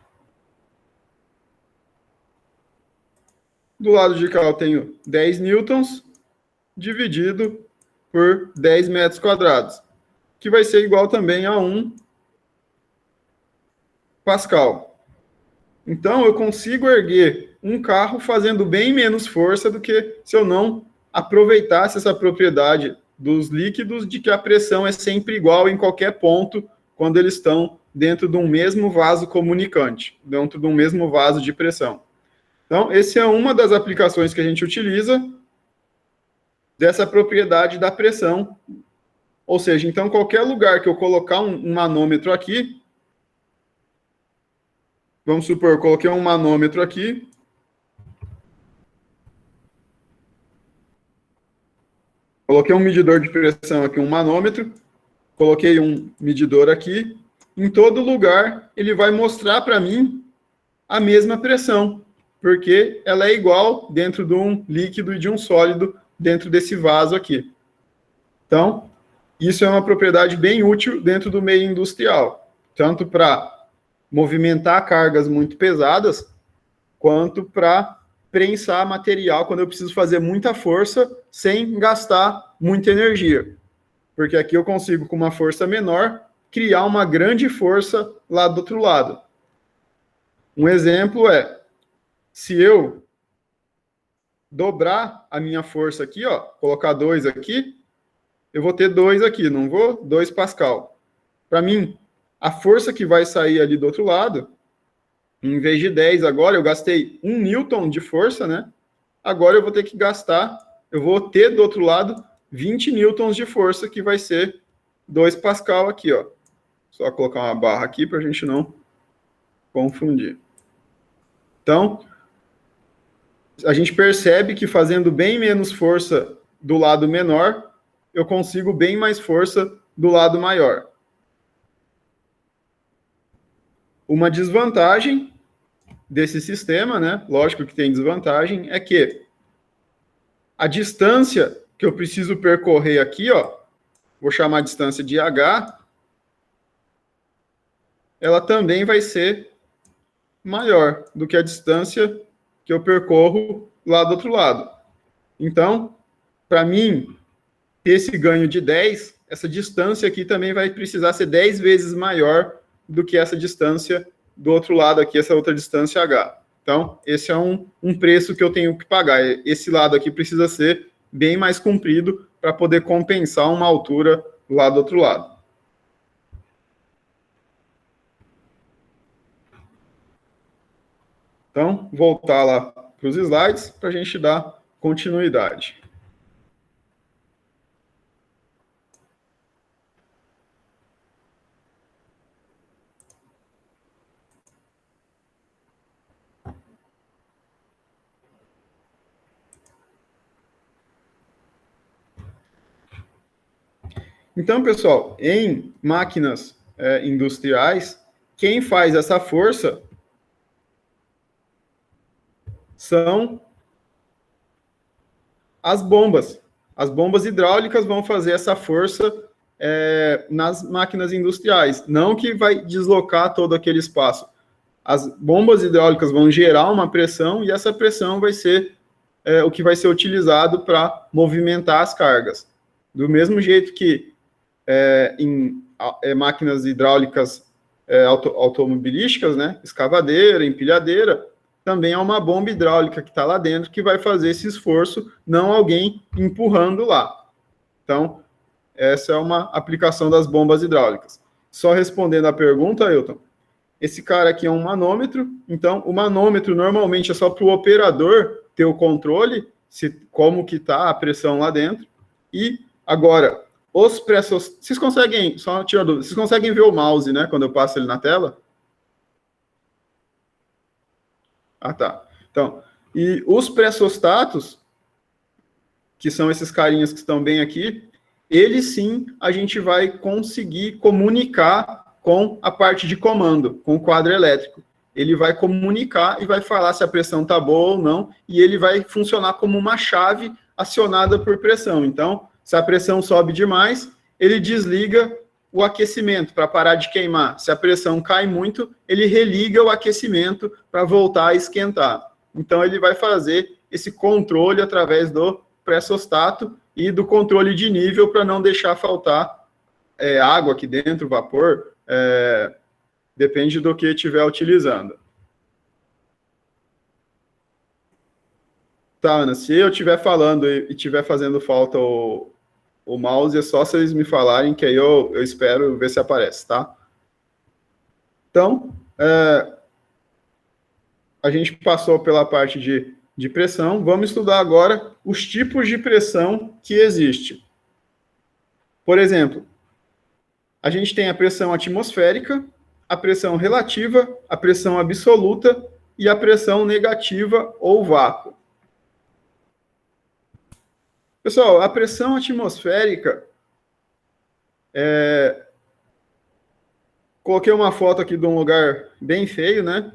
Do lado de cá, eu tenho 10 newtons dividido por 10 metros quadrados. Que vai ser igual também a 1 pascal. Então, eu consigo erguer um carro fazendo bem menos força do que se eu não aproveitasse essa propriedade dos líquidos de que a pressão é sempre igual em qualquer ponto quando eles estão dentro de um mesmo vaso comunicante, dentro de um mesmo vaso de pressão. Então, essa é uma das aplicações que a gente utiliza dessa propriedade da pressão. Ou seja, então, qualquer lugar que eu colocar um manômetro aqui, vamos supor, eu coloquei um manômetro aqui, coloquei um medidor de pressão aqui, um manômetro, coloquei um medidor aqui, em todo lugar ele vai mostrar para mim a mesma pressão, porque ela é igual dentro de um líquido e de um sólido dentro desse vaso aqui. Então, isso é uma propriedade bem útil dentro do meio industrial, tanto para movimentar cargas muito pesadas, quanto para prensar material quando eu preciso fazer muita força sem gastar muita energia. Porque aqui eu consigo, com uma força menor, criar uma grande força lá do outro lado. Um exemplo é, se eu dobrar a minha força aqui, ó, colocar 2 aqui, eu vou ter 2 aqui, não vou? 2 pascal. Para mim, a força que vai sair ali do outro lado, em vez de 10 agora, eu gastei 1 newton de força, né? Agora eu vou ter que gastar, eu vou ter do outro lado 20 newtons de força, que vai ser 2 pascal aqui, ó. Só colocar uma barra aqui para a gente não confundir. Então, a gente percebe que fazendo bem menos força do lado menor, eu consigo bem mais força do lado maior. Uma desvantagem desse sistema, né? Lógico que tem desvantagem, é que a distância que eu preciso percorrer aqui, ó, vou chamar a distância de H, ela também vai ser maior do que a distância que eu percorro lá do outro lado. Então, para mim, ter esse ganho de 10, essa distância aqui também vai precisar ser 10 vezes maior do que essa distância do outro lado aqui, essa outra distância H. Então, esse é um preço que eu tenho que pagar. Esse lado aqui precisa ser bem mais comprido para poder compensar uma altura lá do outro lado. Então, voltar lá para os slides para a gente dar continuidade. Então, pessoal, em máquinas industriais, quem faz essa força são as bombas. As bombas hidráulicas vão fazer essa força nas máquinas industriais, não que vai deslocar todo aquele espaço. As bombas hidráulicas vão gerar uma pressão e essa pressão vai ser o que vai ser utilizado para movimentar as cargas. Do mesmo jeito que em máquinas hidráulicas automobilísticas, né, escavadeira, empilhadeira, também é uma bomba hidráulica que está lá dentro que vai fazer esse esforço, não alguém empurrando lá. Então, essa é uma aplicação das bombas hidráulicas. Só respondendo a pergunta, Ailton, esse cara aqui é um manômetro, então o manômetro normalmente é só para o operador ter o controle, como que está a pressão lá dentro, e agora, os pressos, vocês conseguem, só tirar dúvida, vocês conseguem ver o mouse, né, quando eu passo ele na tela? Ah, tá. Então, e os pressostatos, que são esses carinhas que estão bem aqui, eles sim, a gente vai conseguir comunicar com a parte de comando, com o quadro elétrico. Ele vai comunicar e vai falar se a pressão está boa ou não, e ele vai funcionar como uma chave acionada por pressão. Então, se a pressão sobe demais, ele desliga o aquecimento para parar de queimar. Se a pressão cai muito, ele religa o aquecimento para voltar a esquentar. Então, ele vai fazer esse controle através do pressostato e do controle de nível para não deixar faltar água aqui dentro, vapor, depende do que estiver utilizando. Tá, Ana, se eu estiver falando e estiver fazendo falta o mouse, é só vocês me falarem, que aí eu espero ver se aparece, tá? Então, a gente passou pela parte de pressão, vamos estudar agora os tipos de pressão que existem. Por exemplo, a gente tem a pressão atmosférica, a pressão relativa, a pressão absoluta e a pressão negativa ou vácuo. Pessoal, a pressão atmosférica, coloquei uma foto aqui de um lugar bem feio, né?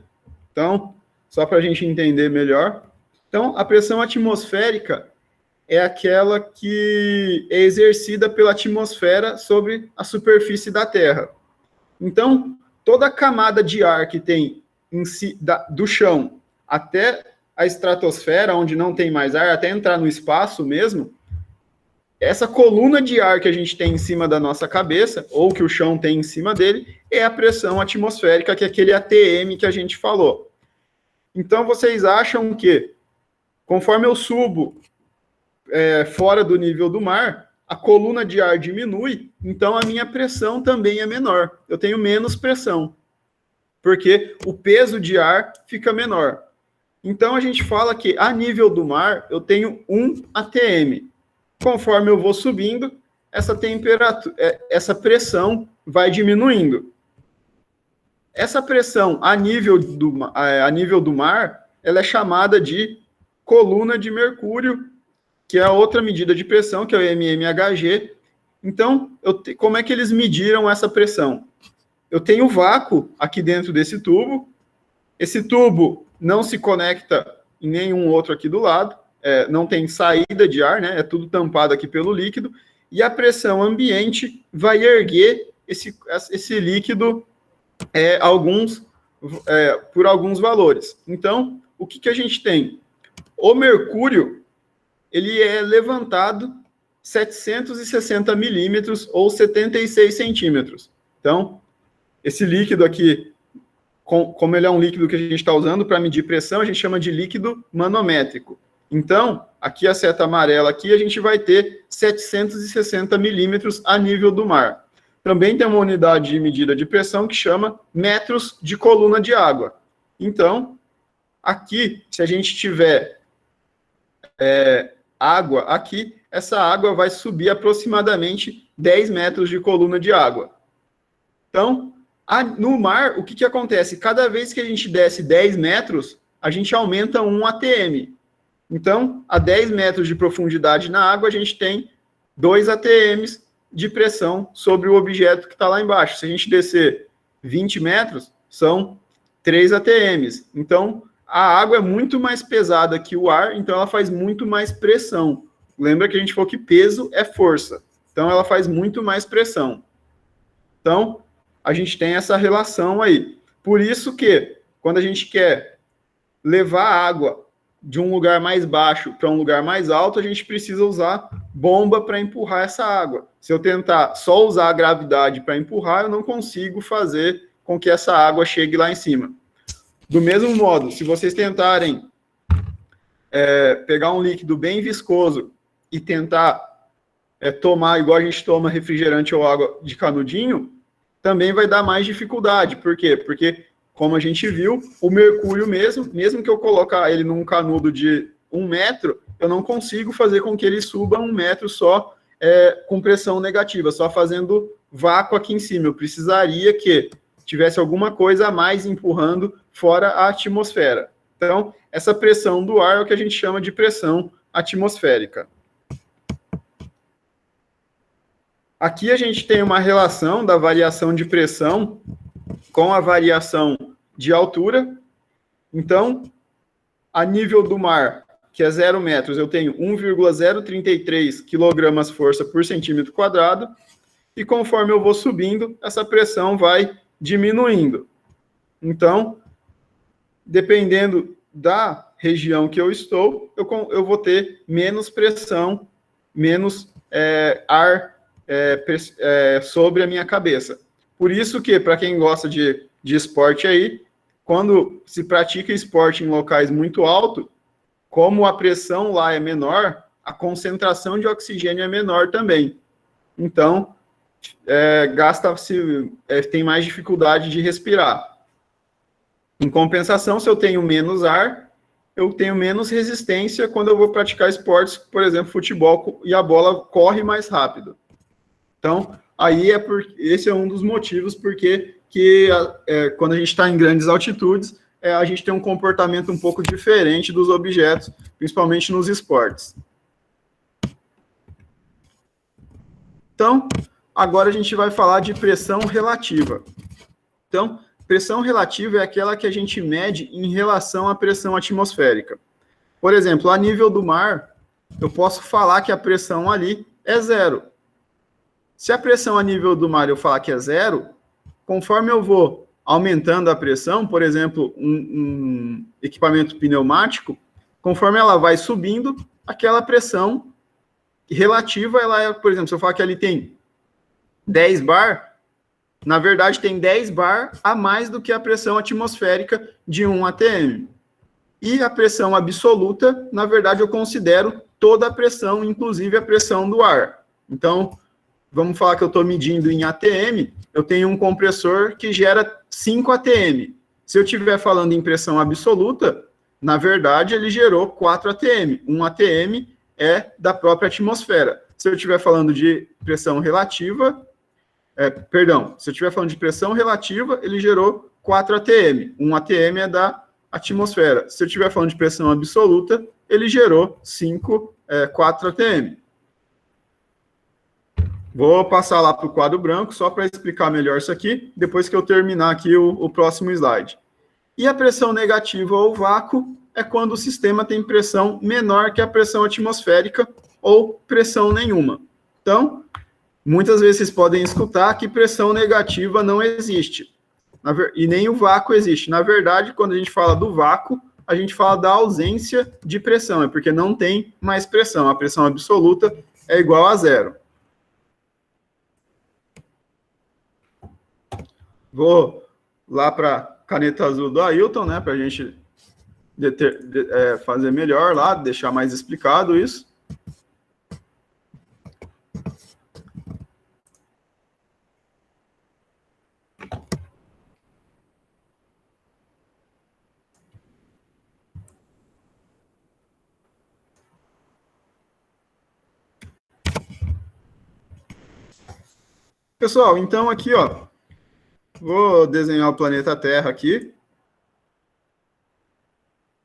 Então, só para a gente entender melhor. Então, a pressão atmosférica é aquela que é exercida pela atmosfera sobre a superfície da Terra. Então, toda a camada de ar que tem do chão até a estratosfera, onde não tem mais ar, até entrar no espaço mesmo, essa coluna de ar que a gente tem em cima da nossa cabeça, ou que o chão tem em cima dele, é a pressão atmosférica, que é aquele ATM que a gente falou. Então, vocês acham que, conforme eu subo fora do nível do mar, a coluna de ar diminui, então a minha pressão também é menor. Eu tenho menos pressão, porque o peso de ar fica menor. Então, a gente fala que, a nível do mar, eu tenho 1 ATM. Conforme eu vou subindo, essa temperatura, essa pressão vai diminuindo. Essa pressão a nível do mar, ela é chamada de coluna de mercúrio, que é a outra medida de pressão, que é o MMHG. Então, como é que eles mediram essa pressão? Eu tenho vácuo aqui dentro desse tubo. Esse tubo não se conecta em nenhum outro aqui do lado. Não tem saída de ar, né? É tudo tampado aqui pelo líquido, e a pressão ambiente vai erguer esse líquido por alguns valores. Então, o que a gente tem? O mercúrio, ele é levantado 760 milímetros ou 76 centímetros. Então, esse líquido aqui como ele é um líquido que a gente está usando para medir pressão, a gente chama de líquido manométrico. Então, aqui a seta amarela, aqui a gente vai ter 760 milímetros a nível do mar. Também tem uma unidade de medida de pressão que chama metros de coluna de água. Então, aqui, se a gente tiver água aqui, essa água vai subir aproximadamente 10 metros de coluna de água. Então, no mar, o que acontece? Cada vez que a gente desce 10 metros, a gente aumenta 1 atm. Então, a 10 metros de profundidade na água, a gente tem 2 atms de pressão sobre o objeto que está lá embaixo. Se a gente descer 20 metros, são 3 atms. Então, a água é muito mais pesada que o ar, então ela faz muito mais pressão. Lembra que a gente falou que peso é força. Então, ela faz muito mais pressão. Então, a gente tem essa relação aí. Por isso que, quando a gente quer levar a água de um lugar mais baixo para um lugar mais alto, a gente precisa usar bomba para empurrar essa água. Se eu tentar só usar a gravidade para empurrar, eu não consigo fazer com que essa água chegue lá em cima. Do mesmo modo, se vocês tentarem pegar um líquido bem viscoso e tentar tomar igual a gente toma refrigerante ou água de canudinho, também vai dar mais dificuldade. Por quê? Porque, como a gente viu, o mercúrio mesmo que eu colocar ele num canudo de 1 metro, eu não consigo fazer com que ele suba 1 metro só com pressão negativa, só fazendo vácuo aqui em cima. Eu precisaria que tivesse alguma coisa a mais empurrando fora a atmosfera. Então, essa pressão do ar é o que a gente chama de pressão atmosférica. Aqui a gente tem uma relação da variação de pressão com a variação de altura. Então, a nível do mar, que é 0 metros, eu tenho 1,033 quilogramas força por centímetro quadrado, e conforme eu vou subindo, essa pressão vai diminuindo. Então, dependendo da região que eu estou, eu vou ter menos pressão, menos ar sobre a minha cabeça. Por isso que, para quem gosta de esporte aí, quando se pratica esporte em locais muito altos, como a pressão lá é menor, a concentração de oxigênio é menor também. Então, tem mais dificuldade de respirar. Em compensação, se eu tenho menos ar, eu tenho menos resistência quando eu vou praticar esportes, por exemplo, futebol, e a bola corre mais rápido. Então, aí esse é um dos motivos porque quando a gente está em grandes altitudes, a gente tem um comportamento um pouco diferente dos objetos, principalmente nos esportes. Então, agora a gente vai falar de pressão relativa. Então, pressão relativa é aquela que a gente mede em relação à pressão atmosférica. Por exemplo, a nível do mar, eu posso falar que a pressão ali é 0. Se a pressão a nível do mar eu falar que é 0, conforme eu vou aumentando a pressão, por exemplo, um equipamento pneumático, conforme ela vai subindo, aquela pressão relativa, ela é, por exemplo, se eu falar que ali tem 10 bar, na verdade tem 10 bar a mais do que a pressão atmosférica de 1 atm. E a pressão absoluta, na verdade, eu considero toda a pressão, inclusive a pressão do ar. Então, vamos falar que eu estou medindo em ATM, eu tenho um compressor que gera 5 ATM. Se eu estiver falando em pressão absoluta, na verdade, ele gerou 4 ATM. 1 ATM é da própria atmosfera. Se eu estiver falando de pressão relativa, se eu estiver falando de pressão relativa, ele gerou 4 ATM. 1 ATM é da atmosfera. Se eu estiver falando de pressão absoluta, ele gerou 4 ATM. Vou passar lá para o quadro branco, só para explicar melhor isso aqui, depois que eu terminar aqui o próximo slide. E a pressão negativa ou vácuo é quando o sistema tem pressão menor que a pressão atmosférica ou pressão nenhuma. Então, muitas vezes vocês podem escutar que pressão negativa não existe, e nem o vácuo existe. Na verdade, quando a gente fala do vácuo, a gente fala da ausência de pressão, é porque não tem mais pressão. A pressão absoluta é igual a 0. Vou lá para caneta azul do Ailton, né, para a gente fazer melhor lá, deixar mais explicado isso. Pessoal, então aqui, ó, vou desenhar o planeta Terra aqui.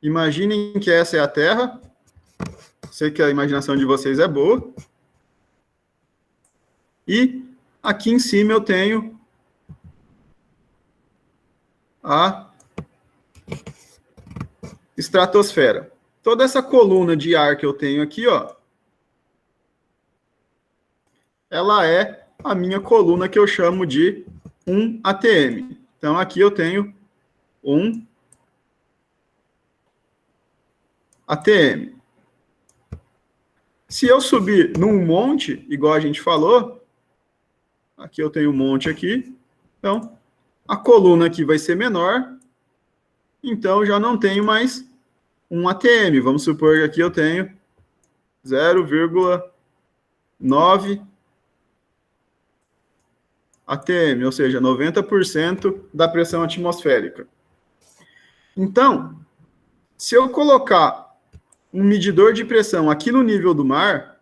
Imaginem que essa é a Terra. Sei que a imaginação de vocês é boa. E aqui em cima eu tenho a estratosfera. Toda essa coluna de ar que eu tenho aqui, ó, ela é a minha coluna que eu chamo de 1 ATM. Então, aqui eu tenho 1 ATM. Se eu subir num monte, igual a gente falou, aqui eu tenho um monte aqui, então a coluna aqui vai ser menor, então eu já não tenho mais 1 ATM. Vamos supor que aqui eu tenho 0,9 ATM, ou seja, 90% da pressão atmosférica. Então, se eu colocar um medidor de pressão aqui no nível do mar,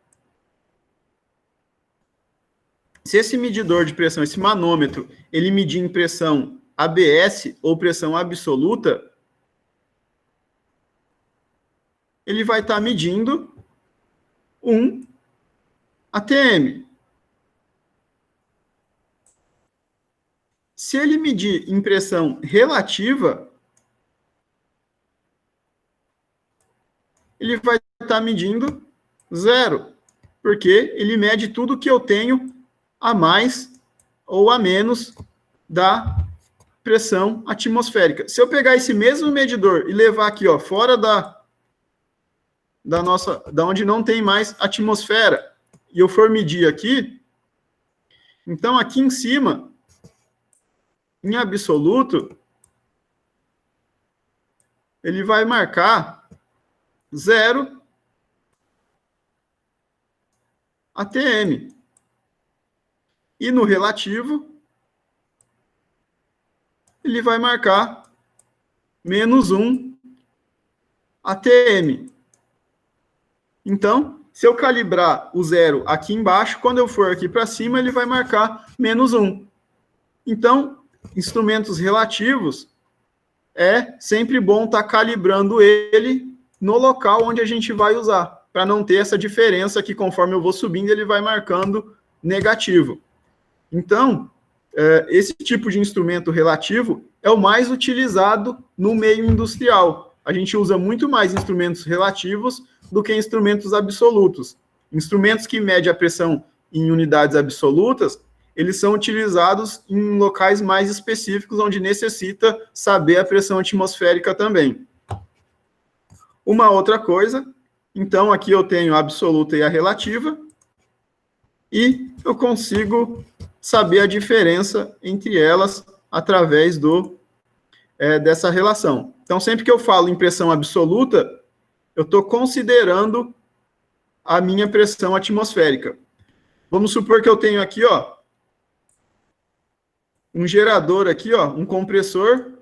se esse medidor de pressão, esse manômetro, ele medir em pressão ABS ou pressão absoluta, ele vai estar medindo 1 ATM. Se ele medir em pressão relativa, ele vai estar medindo 0, porque ele mede tudo que eu tenho a mais ou a menos da pressão atmosférica. Se eu pegar esse mesmo medidor e levar aqui, ó, fora da onde não tem mais atmosfera, e eu for medir aqui, então aqui em cima, em absoluto, ele vai marcar 0 ATM. E no relativo, ele vai marcar menos 1 ATM. Então, se eu calibrar o 0 aqui embaixo, quando eu for aqui para cima, ele vai marcar menos 1. Então, instrumentos relativos, é sempre bom estar calibrando ele no local onde a gente vai usar, para não ter essa diferença que conforme eu vou subindo, ele vai marcando negativo. Então, esse tipo de instrumento relativo é o mais utilizado no meio industrial. A gente usa muito mais instrumentos relativos do que instrumentos absolutos. Instrumentos que medem a pressão em unidades absolutas, eles são utilizados em locais mais específicos, onde necessita saber a pressão atmosférica também. Uma outra coisa, então aqui eu tenho a absoluta e a relativa, e eu consigo saber a diferença entre elas através dessa relação. Então, sempre que eu falo em pressão absoluta, eu estou considerando a minha pressão atmosférica. Vamos supor que eu tenho aqui, ó, um gerador aqui, ó, um compressor.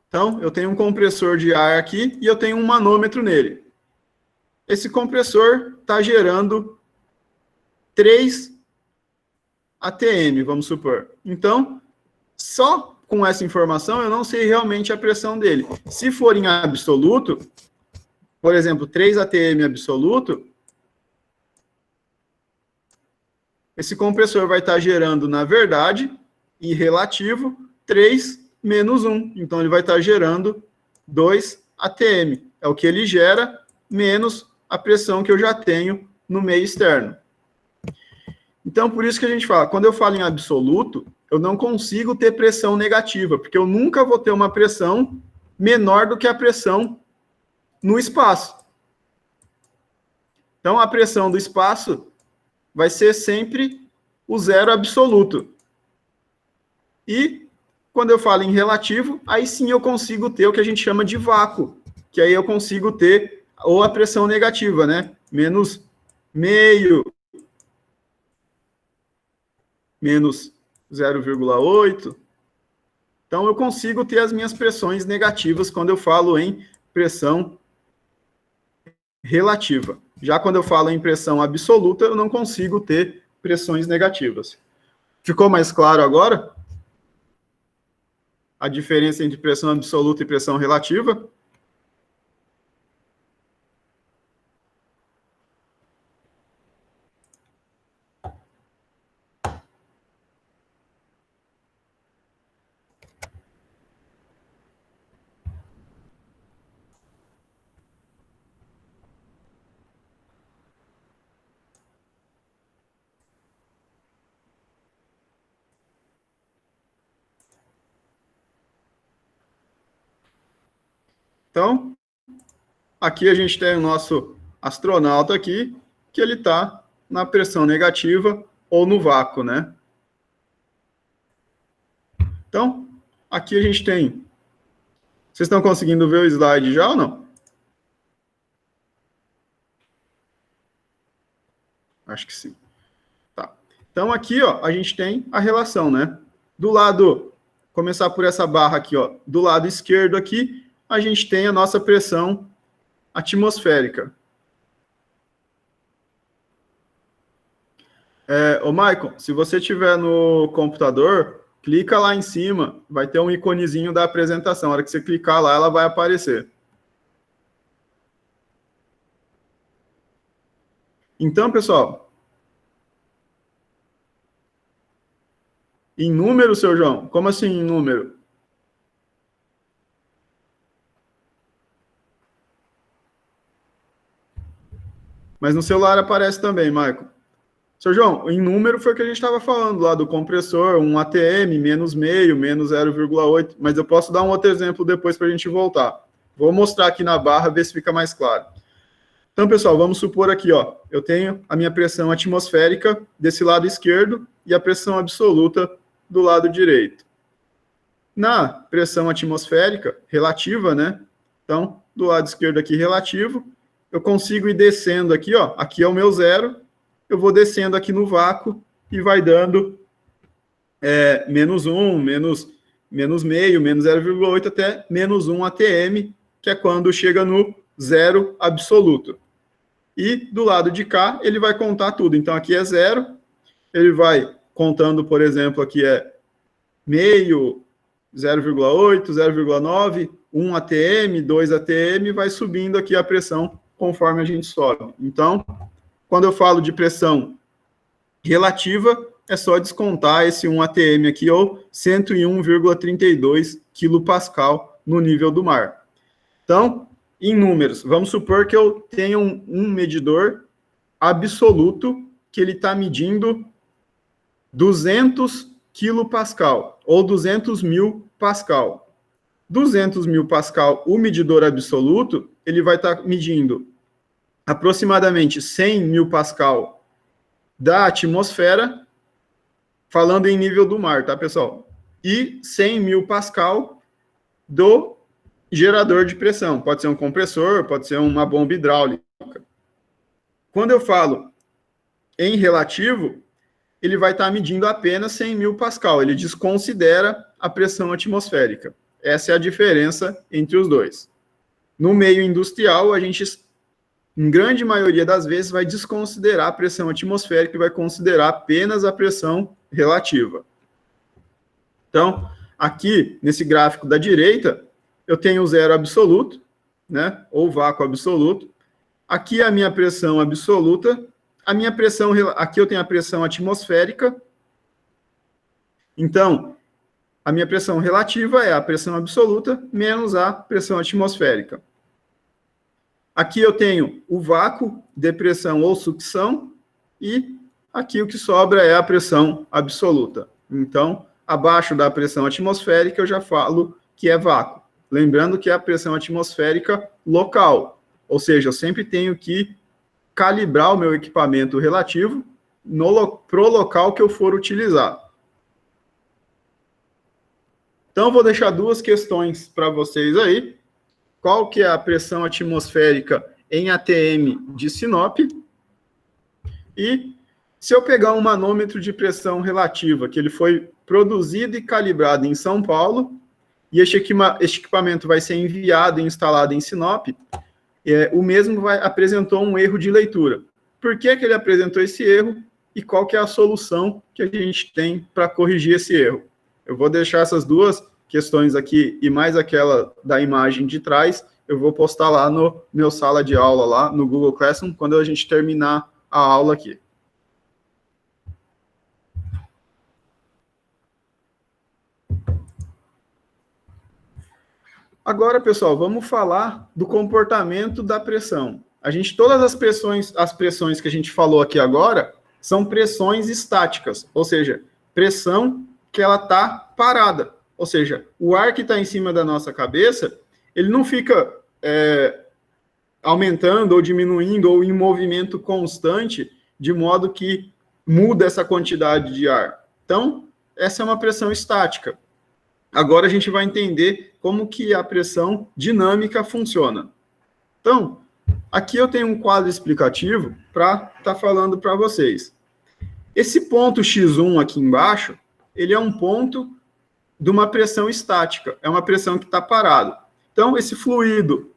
Então, eu tenho um compressor de ar aqui e eu tenho um manômetro nele. Esse compressor está gerando 3 ATM, vamos supor. Então, só com essa informação eu não sei realmente a pressão dele. Se for em absoluto, por exemplo, 3 ATM absoluto, esse compressor vai estar gerando, na verdade, em relativo, 3 menos 1. Então, ele vai estar gerando 2 ATM. É o que ele gera, menos a pressão que eu já tenho no meio externo. Então, por isso que a gente fala, quando eu falo em absoluto, eu não consigo ter pressão negativa, porque eu nunca vou ter uma pressão menor do que a pressão no espaço. Então, a pressão do espaço vai ser sempre o 0 absoluto. E Quando eu falo em relativo, aí sim eu consigo ter o que a gente chama de vácuo, que aí eu consigo ter ou a pressão negativa, né? Menos meio, menos 0,8. Então, eu consigo ter as minhas pressões negativas quando eu falo em pressão relativa. Já quando eu falo em pressão absoluta, eu não consigo ter pressões negativas. Ficou mais claro agora a diferença entre pressão absoluta e pressão relativa? Então, aqui a gente tem o nosso astronauta aqui, que ele está na pressão negativa ou no vácuo, né? Então, aqui a gente tem... Vocês estão conseguindo ver o slide já ou não? Acho que sim. Tá. Então, aqui, ó, a gente tem a relação, né? Do lado... Começar por essa barra aqui, ó. Do lado esquerdo aqui, a gente tem a nossa pressão atmosférica. Ô, Michael, se você estiver no computador, clica lá em cima, vai ter um iconezinho da apresentação. A hora que você clicar lá, ela vai aparecer. Então, pessoal, em número, seu João? Como assim em número? Mas no celular aparece também, Michael. Seu João, em número foi o que a gente estava falando lá do compressor, um ATM, menos meio, menos 0,8, mas eu posso dar um outro exemplo depois para a gente voltar. Vou mostrar aqui na barra, ver se fica mais claro. Então, pessoal, vamos supor aqui, ó, eu tenho a minha pressão atmosférica desse lado esquerdo e a pressão absoluta do lado direito. Na pressão atmosférica relativa, né? Então, do lado esquerdo aqui relativo, eu consigo ir descendo aqui, ó, aqui é o meu zero, eu vou descendo aqui no vácuo e vai dando menos 1, menos meio, menos 0,8 até menos 1 atm, que é quando chega no zero absoluto. E do lado de cá, ele vai contar tudo. Então, aqui é zero, ele vai contando, por exemplo, aqui é meio, 0,8, 0,9, 1 atm, 2 atm, vai subindo aqui a pressão conforme a gente sobe. Então, quando eu falo de pressão relativa, é só descontar esse 1 atm aqui, ou 101,32 kPa no nível do mar. Então, em números, vamos supor que eu tenha um medidor absoluto que ele está medindo 200 kPa, ou 200 mil pascal. 200 mil pascal, o medidor absoluto, ele vai estar medindo aproximadamente 100 mil pascal da atmosfera, falando em nível do mar, tá, pessoal? E 100 mil pascal do gerador de pressão. Pode ser um compressor, pode ser uma bomba hidráulica. Quando eu falo em relativo, ele vai estar medindo apenas 100 mil pascal. Ele desconsidera a pressão atmosférica. Essa é a diferença entre os dois. No meio industrial, a gente, em grande maioria das vezes, vai desconsiderar a pressão atmosférica e vai considerar apenas a pressão relativa. Então, aqui, nesse gráfico da direita, eu tenho o zero absoluto, né, ou vácuo absoluto. Aqui é a minha pressão absoluta. A minha pressão, aqui eu tenho a pressão atmosférica. Então, a minha pressão relativa é a pressão absoluta menos a pressão atmosférica. Aqui eu tenho o vácuo, depressão ou sucção, e aqui o que sobra é a pressão absoluta. Então, abaixo da pressão atmosférica, eu já falo que é vácuo. Lembrando que é a pressão atmosférica local, ou seja, eu sempre tenho que calibrar o meu equipamento relativo para o local que eu for utilizar. Então, eu vou deixar duas questões para vocês aí. Qual que é a pressão atmosférica em ATM de Sinop? E se eu pegar um manômetro de pressão relativa, que ele foi produzido e calibrado em São Paulo, e este equipamento vai ser enviado e instalado em Sinop, o mesmo apresentou um erro de leitura. Por que ele apresentou esse erro e qual que é a solução que a gente tem para corrigir esse erro? Eu vou deixar essas duas questões aqui e mais aquela da imagem de trás, eu vou postar lá no meu sala de aula, lá no Google Classroom, quando a gente terminar a aula aqui. Agora, pessoal, vamos falar do comportamento da pressão. Todas as pressões que a gente falou aqui agora são pressões estáticas, ou seja, pressão que ela está parada. Ou seja, o ar que está em cima da nossa cabeça, ele não fica aumentando ou diminuindo ou em movimento constante, de modo que muda essa quantidade de ar. Então, essa é uma pressão estática. Agora a gente vai entender como que a pressão dinâmica funciona. Então, aqui eu tenho um quadro explicativo para estar falando para vocês. Esse ponto X1 aqui embaixo, ele é um ponto de uma pressão estática, é uma pressão que está parada. Então, esse fluido,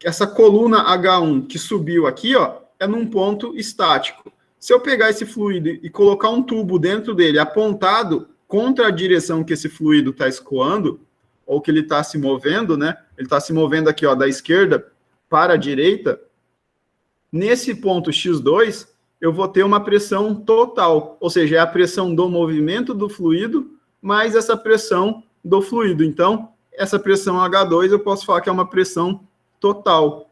essa coluna H1 que subiu aqui, ó, é num ponto estático. Se eu pegar esse fluido e colocar um tubo dentro dele apontado contra a direção que esse fluido está escoando, ou que ele está se movendo, né? Ele está se movendo aqui, ó, da esquerda para a direita. Nesse ponto X2, eu vou ter uma pressão total, ou seja, é a pressão do movimento do fluido mais essa pressão do fluido. Então, essa pressão H2 eu posso falar que é uma pressão total.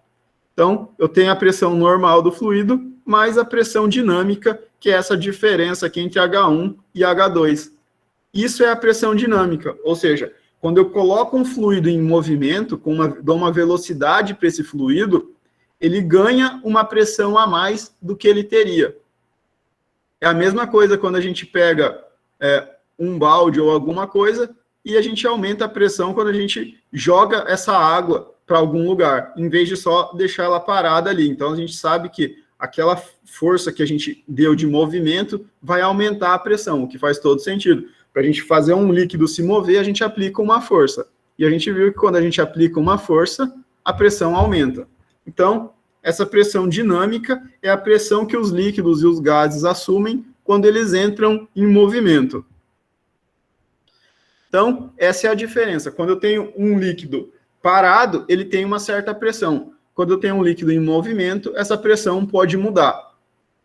Então, eu tenho a pressão normal do fluido mais a pressão dinâmica, que é essa diferença aqui entre H1 e H2. Isso é a pressão dinâmica, ou seja, quando eu coloco um fluido em movimento, dou uma velocidade para esse fluido, ele ganha uma pressão a mais do que ele teria. É a mesma coisa quando a gente pega um balde ou alguma coisa e a gente aumenta a pressão quando a gente joga essa água para algum lugar, em vez de só deixar ela parada ali. Então, a gente sabe que aquela força que a gente deu de movimento vai aumentar a pressão, o que faz todo sentido. Para a gente fazer um líquido se mover, a gente aplica uma força. E a gente viu que quando a gente aplica uma força, a pressão aumenta. Então, essa pressão dinâmica é a pressão que os líquidos e os gases assumem quando eles entram em movimento. Então, essa é a diferença. Quando eu tenho um líquido parado, ele tem uma certa pressão. Quando eu tenho um líquido em movimento, essa pressão pode mudar.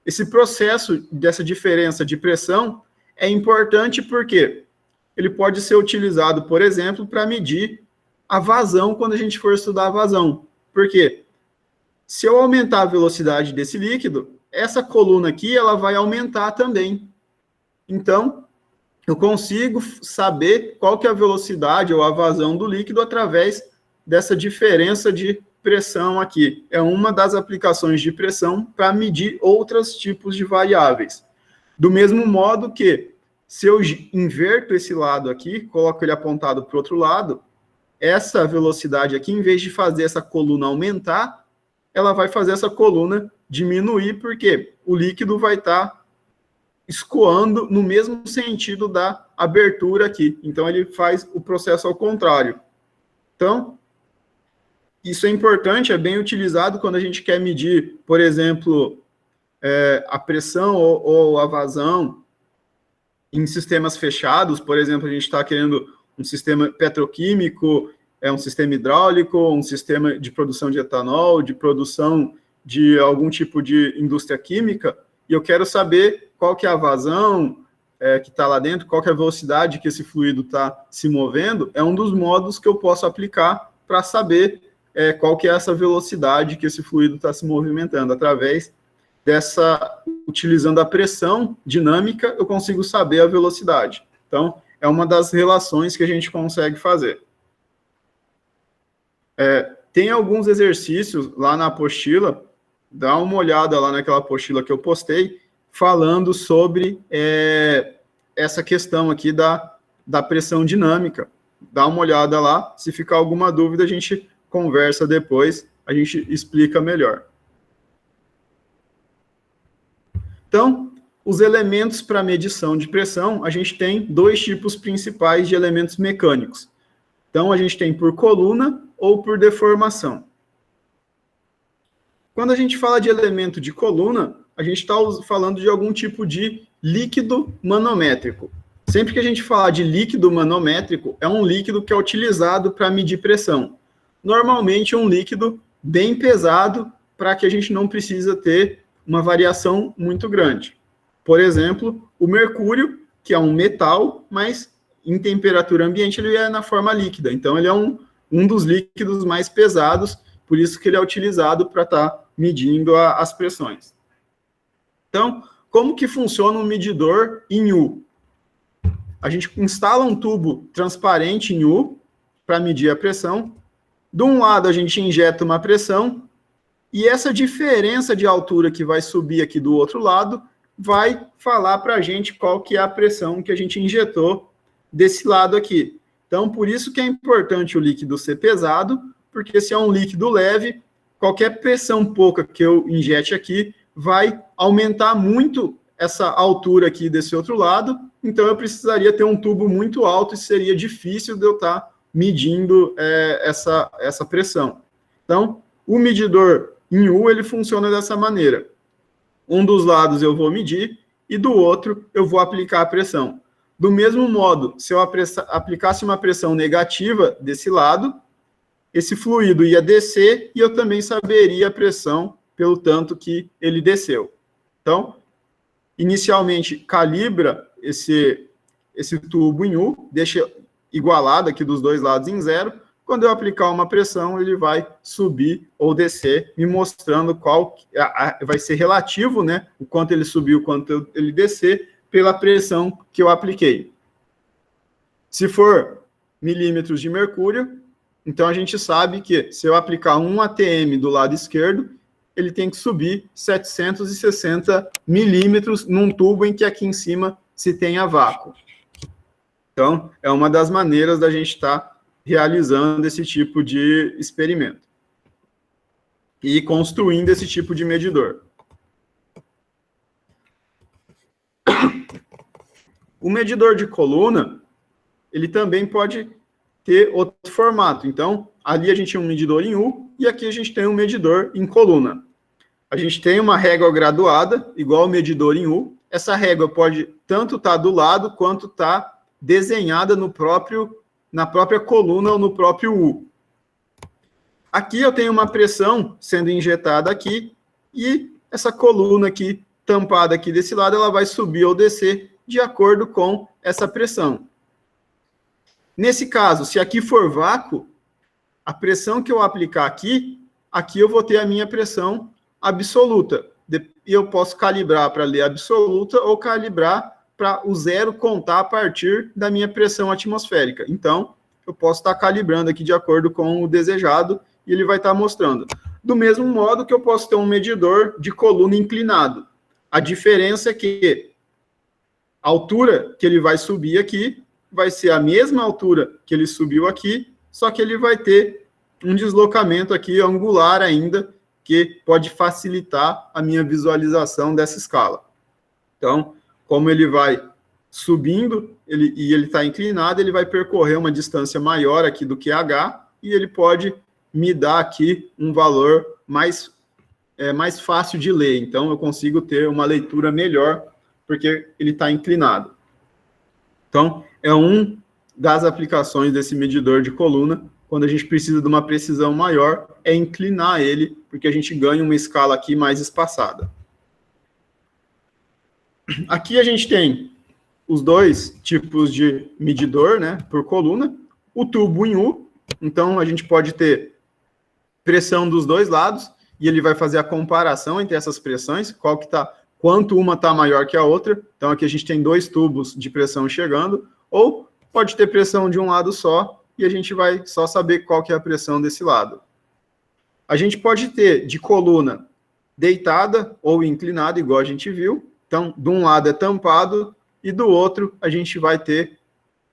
Esse processo dessa diferença de pressão é importante porque ele pode ser utilizado, por exemplo, para medir a vazão quando a gente for estudar a vazão. Por quê? Se eu aumentar a velocidade desse líquido, essa coluna aqui ela vai aumentar também. Então, eu consigo saber qual que é a velocidade ou a vazão do líquido através dessa diferença de pressão aqui. É uma das aplicações de pressão para medir outros tipos de variáveis. Do mesmo modo que, se eu inverto esse lado aqui, coloco ele apontado para o outro lado, essa velocidade aqui, em vez de fazer essa coluna aumentar, ela vai fazer essa coluna diminuir, porque o líquido vai estar escoando no mesmo sentido da abertura aqui. Então, ele faz o processo ao contrário. Então, isso é importante, é bem utilizado quando a gente quer medir, por exemplo, a pressão ou a vazão em sistemas fechados. Por exemplo, a gente está querendo um sistema petroquímico, um sistema hidráulico, um sistema de produção de etanol, de produção de algum tipo de indústria química, e eu quero saber qual que é a vazão que está lá dentro, qual que é a velocidade que esse fluido está se movendo, é um dos modos que eu posso aplicar para saber qual que é essa velocidade que esse fluido está se movimentando. Através utilizando a pressão dinâmica, eu consigo saber a velocidade. Então, é uma das relações que a gente consegue fazer. Tem alguns exercícios lá na apostila, dá uma olhada lá naquela apostila que eu postei, falando sobre essa questão aqui da pressão dinâmica. dá uma olhada lá. Se ficar alguma dúvida, a gente conversa depois, a gente explica melhor. Então, os elementos para medição de pressão, a gente tem dois tipos principais de elementos mecânicos. Então, a gente tem por coluna ou por deformação. Quando a gente fala de elemento de coluna, a gente está falando de algum tipo de líquido manométrico. Sempre que a gente falar de líquido manométrico, é um líquido que é utilizado para medir pressão. Normalmente, um líquido bem pesado, para que a gente não precisa ter uma variação muito grande. Por exemplo, o mercúrio, que é um metal, mas em temperatura ambiente ele é na forma líquida. Então, ele é um dos líquidos mais pesados, por isso que ele é utilizado para estar medindo as pressões. Então, como que funciona um medidor em U? A gente instala um tubo transparente em U para medir a pressão. De um lado, a gente injeta uma pressão, e essa diferença de altura que vai subir aqui do outro lado vai falar para a gente qual que é a pressão que a gente injetou desse lado aqui. Então, por isso que é importante o líquido ser pesado, porque se é um líquido leve, qualquer pressão pouca que eu injete aqui vai aumentar muito essa altura aqui desse outro lado, então eu precisaria ter um tubo muito alto e seria difícil de eu estar medindo essa pressão. Então, o medidor em U, ele funciona dessa maneira. Um dos lados eu vou medir e do outro eu vou aplicar a pressão. Do mesmo modo, se eu aplicasse uma pressão negativa desse lado, esse fluido ia descer e eu também saberia a pressão pelo tanto que ele desceu. Então, inicialmente, calibra esse tubo em U, deixa igualado aqui dos dois lados em 0. Quando eu aplicar uma pressão, ele vai subir ou descer, me mostrando qual vai ser relativo, né? O quanto ele subiu, o quanto ele descer, pela pressão que eu apliquei. Se for milímetros de mercúrio, então a gente sabe que se eu aplicar 1 atm do lado esquerdo, ele tem que subir 760 milímetros num tubo em que aqui em cima se tenha vácuo. Então, é uma das maneiras da gente estar realizando esse tipo de experimento e construindo esse tipo de medidor. O medidor de coluna, ele também pode ter outro formato. Então, ali a gente tem um medidor em U e aqui a gente tem um medidor em coluna. A gente tem uma régua graduada, igual o medidor em U. Essa régua pode tanto estar do lado quanto estar desenhada na própria coluna ou no próprio U. Aqui eu tenho uma pressão sendo injetada aqui e essa coluna aqui, tampada aqui desse lado, ela vai subir ou descer de acordo com essa pressão. Nesse caso, se aqui for vácuo, a pressão que eu aplicar aqui eu vou ter a minha pressão absoluta. E eu posso calibrar para ler absoluta ou calibrar para o zero contar a partir da minha pressão atmosférica. Então, eu posso estar calibrando aqui de acordo com o desejado e ele vai estar mostrando. Do mesmo modo que eu posso ter um medidor de coluna inclinado. A diferença é que a altura que ele vai subir aqui vai ser a mesma altura que ele subiu aqui, só que ele vai ter um deslocamento aqui angular ainda, que pode facilitar a minha visualização dessa escala. Então, como ele vai subindo e ele está inclinado, ele vai percorrer uma distância maior aqui do que h, e ele pode me dar aqui um valor mais fácil de ler. Então, eu consigo ter uma leitura melhor, porque ele está inclinado. Então, é uma das aplicações desse medidor de coluna, quando a gente precisa de uma precisão maior, é inclinar ele, porque a gente ganha uma escala aqui mais espaçada. Aqui a gente tem os dois tipos de medidor, né, por coluna. O tubo em U, então a gente pode ter pressão dos dois lados, e ele vai fazer a comparação entre essas pressões, quanto uma está maior que a outra. Então aqui a gente tem dois tubos de pressão chegando, ou pode ter pressão de um lado só, e a gente vai só saber qual que é a pressão desse lado. A gente pode ter de coluna deitada ou inclinada, igual a gente viu. Então, de um lado é tampado e do outro a gente vai ter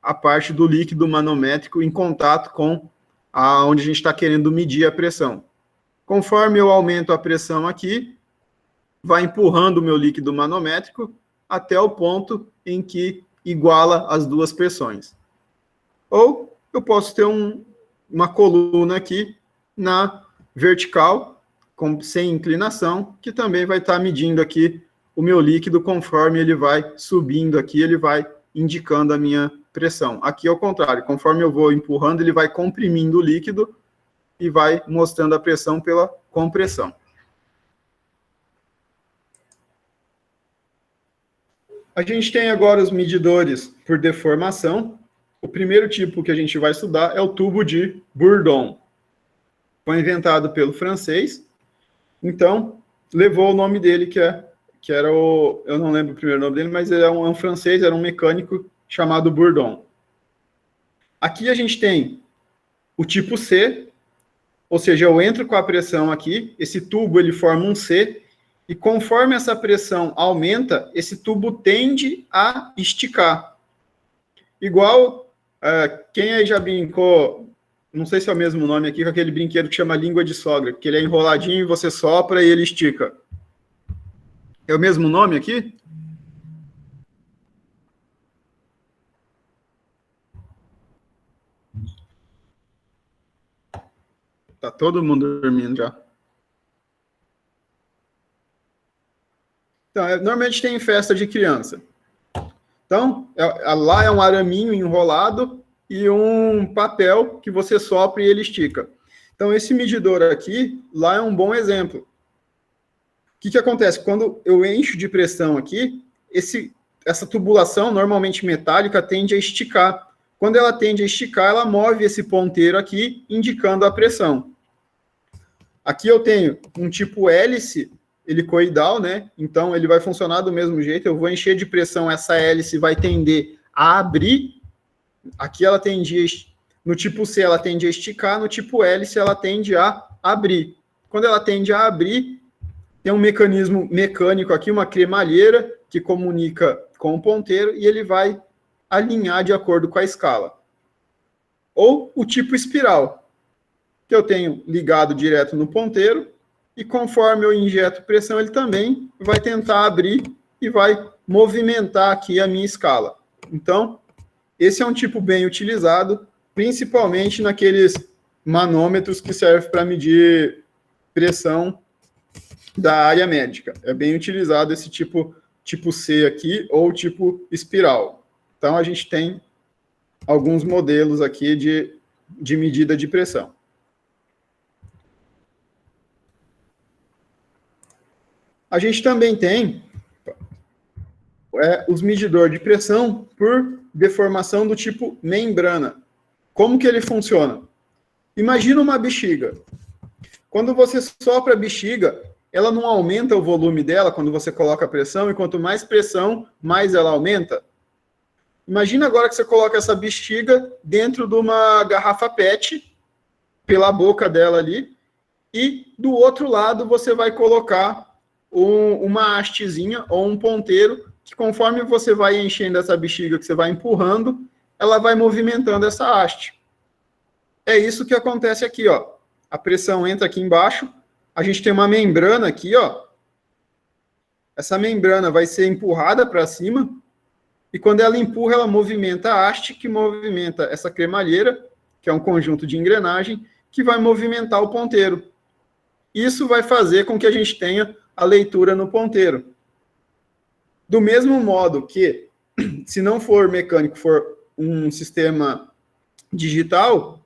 a parte do líquido manométrico em contato com onde a gente está querendo medir a pressão. Conforme eu aumento a pressão aqui, vai empurrando o meu líquido manométrico até o ponto em que iguala as duas pressões. Ou eu posso ter uma coluna aqui na vertical, sem inclinação, que também vai estar medindo aqui o meu líquido conforme ele vai subindo aqui, ele vai indicando a minha pressão. Aqui é o contrário, conforme eu vou empurrando, ele vai comprimindo o líquido e vai mostrando a pressão pela compressão. A gente tem agora os medidores por deformação. O primeiro tipo que a gente vai estudar é o tubo de Bourdon. Foi inventado pelo francês, então levou o nome dele, que era o... Eu não lembro o primeiro nome dele, mas ele é um francês, era um mecânico chamado Bourdon. Aqui a gente tem o tipo C, ou seja, eu entro com a pressão aqui, esse tubo ele forma um C, e conforme essa pressão aumenta, esse tubo tende a esticar. Igual, quem aí já brincou, não sei se é o mesmo nome aqui, com aquele brinquedo que chama língua de sogra, que ele é enroladinho, você sopra e ele estica. É o mesmo nome aqui? Tá todo mundo dormindo já. Então, normalmente tem festa de criança. Então, lá é um araminho enrolado e um papel que você sopra e ele estica. Então, esse medidor aqui, lá é um bom exemplo. O que acontece? Quando eu encho de pressão aqui, essa tubulação, normalmente metálica, tende a esticar. Quando ela tende a esticar, ela move esse ponteiro aqui, indicando a pressão. Aqui eu tenho um tipo hélice helicoidal, né? Então, ele vai funcionar do mesmo jeito. Eu vou encher de pressão, essa hélice vai tender a abrir. Aqui ela tende, no tipo C, ela tende a esticar, no tipo hélice, ela tende a abrir. Quando ela tende a abrir, tem um mecanismo mecânico aqui, uma cremalheira, que comunica com o ponteiro, e ele vai alinhar de acordo com a escala. Ou o tipo espiral, que eu tenho ligado direto no ponteiro, e conforme eu injeto pressão, ele também vai tentar abrir e vai movimentar aqui a minha escala. Então, esse é um tipo bem utilizado, principalmente naqueles manômetros que servem para medir pressão da área médica. É bem utilizado esse tipo C aqui, ou tipo espiral. Então, a gente tem alguns modelos aqui de medida de pressão. A gente também tem os medidores de pressão por deformação do tipo membrana. Como que ele funciona? Imagina uma bexiga. Quando você sopra a bexiga, ela não aumenta o volume dela quando você coloca a pressão, e quanto mais pressão, mais ela aumenta. Imagina agora que você coloca essa bexiga dentro de uma garrafa PET, pela boca dela ali, e do outro lado você vai colocar uma hastezinha ou um ponteiro, que conforme você vai enchendo essa bexiga, que você vai empurrando, ela vai movimentando essa haste. É isso que acontece aqui, ó. A pressão entra aqui embaixo, a gente tem uma membrana aqui, ó. Essa membrana vai ser empurrada para cima, e quando ela empurra, ela movimenta a haste, que movimenta essa cremalheira, que é um conjunto de engrenagem, que vai movimentar o ponteiro. Isso vai fazer com que a gente tenha a leitura no ponteiro. Do mesmo modo que, se não for mecânico, for um sistema digital,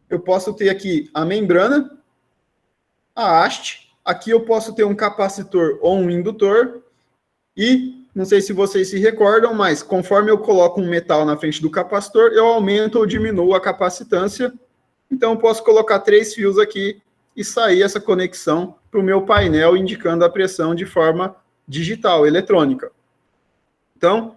eu posso ter aqui a membrana, a haste, aqui eu posso ter um capacitor ou um indutor, e, não sei se vocês se recordam, mas conforme eu coloco um metal na frente do capacitor, eu aumento ou diminuo a capacitância, então eu posso colocar 3 fios aqui, e sair essa conexão para o meu painel, indicando a pressão de forma digital, eletrônica. Então,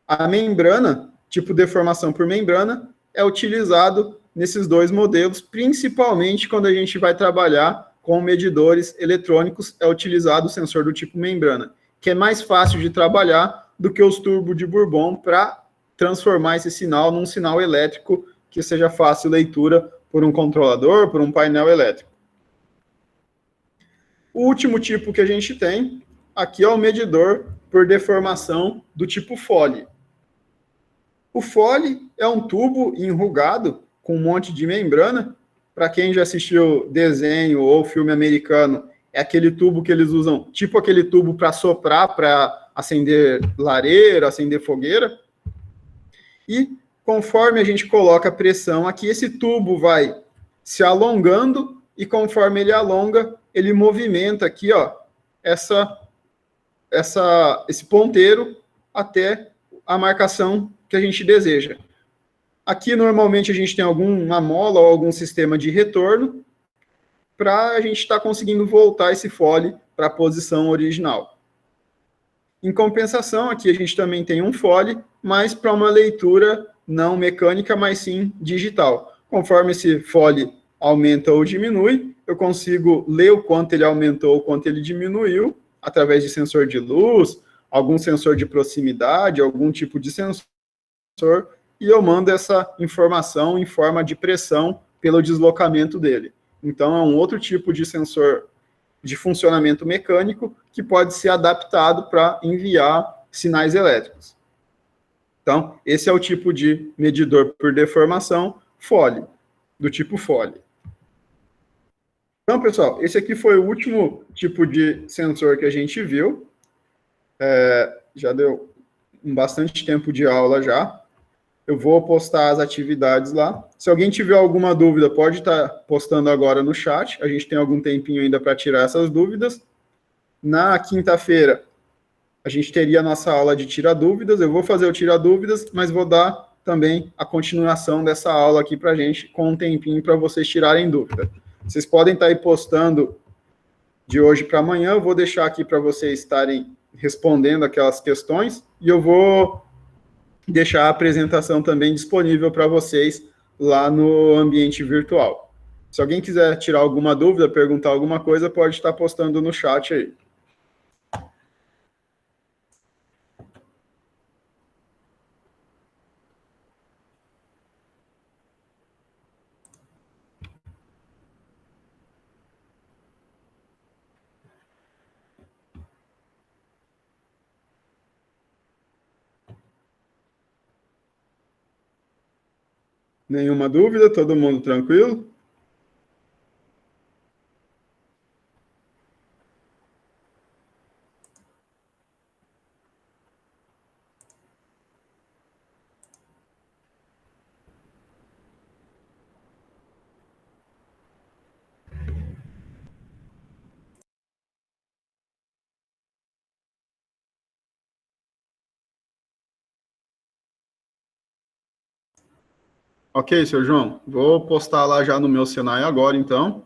a membrana, tipo deformação por membrana, é utilizado nesses dois modelos, principalmente quando a gente vai trabalhar com medidores eletrônicos, é utilizado o sensor do tipo membrana, que é mais fácil de trabalhar do que os turbos de Bourbon para transformar esse sinal num sinal elétrico que seja fácil leitura por um controlador, por um painel elétrico. O último tipo que a gente tem, aqui é o medidor por deformação do tipo Foley. O Foley é um tubo enrugado com um monte de membrana. Para quem já assistiu desenho ou filme americano, é aquele tubo que eles usam, tipo aquele tubo para soprar, para acender lareira, acender fogueira. E conforme a gente coloca pressão aqui, esse tubo vai se alongando e conforme ele alonga, ele movimenta aqui, ó, esse ponteiro até a marcação que a gente deseja. Aqui, normalmente, a gente tem alguma mola ou algum sistema de retorno para a gente estar conseguindo voltar esse Foley para a posição original. Em compensação, aqui a gente também tem um Foley, mas para uma leitura não mecânica, mas sim digital. Conforme esse Foley aumenta ou diminui, eu consigo ler o quanto ele aumentou, o quanto ele diminuiu, através de sensor de luz, algum sensor de proximidade, algum tipo de sensor, e eu mando essa informação em forma de pressão pelo deslocamento dele. Então, é um outro tipo de sensor de funcionamento mecânico que pode ser adaptado para enviar sinais elétricos. Então, esse é o tipo de medidor por deformação Foley, do tipo Foley. Então, pessoal, esse aqui foi o último tipo de sensor que a gente viu. Já deu bastante tempo de aula já. Eu vou postar as atividades lá. Se alguém tiver alguma dúvida, pode estar postando agora no chat. A gente tem algum tempinho ainda para tirar essas dúvidas. Na quinta-feira, a gente teria a nossa aula de tirar dúvidas. Eu vou fazer o tirar dúvidas, mas vou dar também a continuação dessa aula aqui para a gente, com um tempinho para vocês tirarem dúvida. Vocês podem estar aí postando de hoje para amanhã. Eu vou deixar aqui para vocês estarem respondendo aquelas questões. E eu vou deixar a apresentação também disponível para vocês lá no ambiente virtual. Se alguém quiser tirar alguma dúvida, perguntar alguma coisa, pode estar postando no chat aí. Nenhuma dúvida? Todo mundo tranquilo? Ok, seu João. Vou postar lá já no meu Senai agora, então.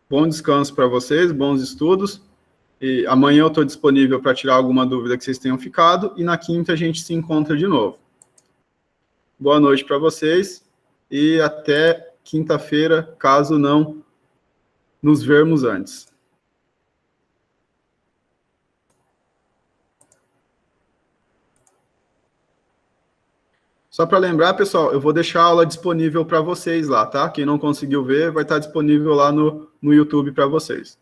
Bom descanso para vocês, bons estudos. E amanhã eu estou disponível para tirar alguma dúvida que vocês tenham ficado. E na quinta a gente se encontra de novo. Boa noite para vocês. E até quinta-feira, caso não nos vermos antes. Só para lembrar, pessoal, eu vou deixar a aula disponível para vocês lá, tá? Quem não conseguiu ver, vai estar disponível lá no YouTube para vocês.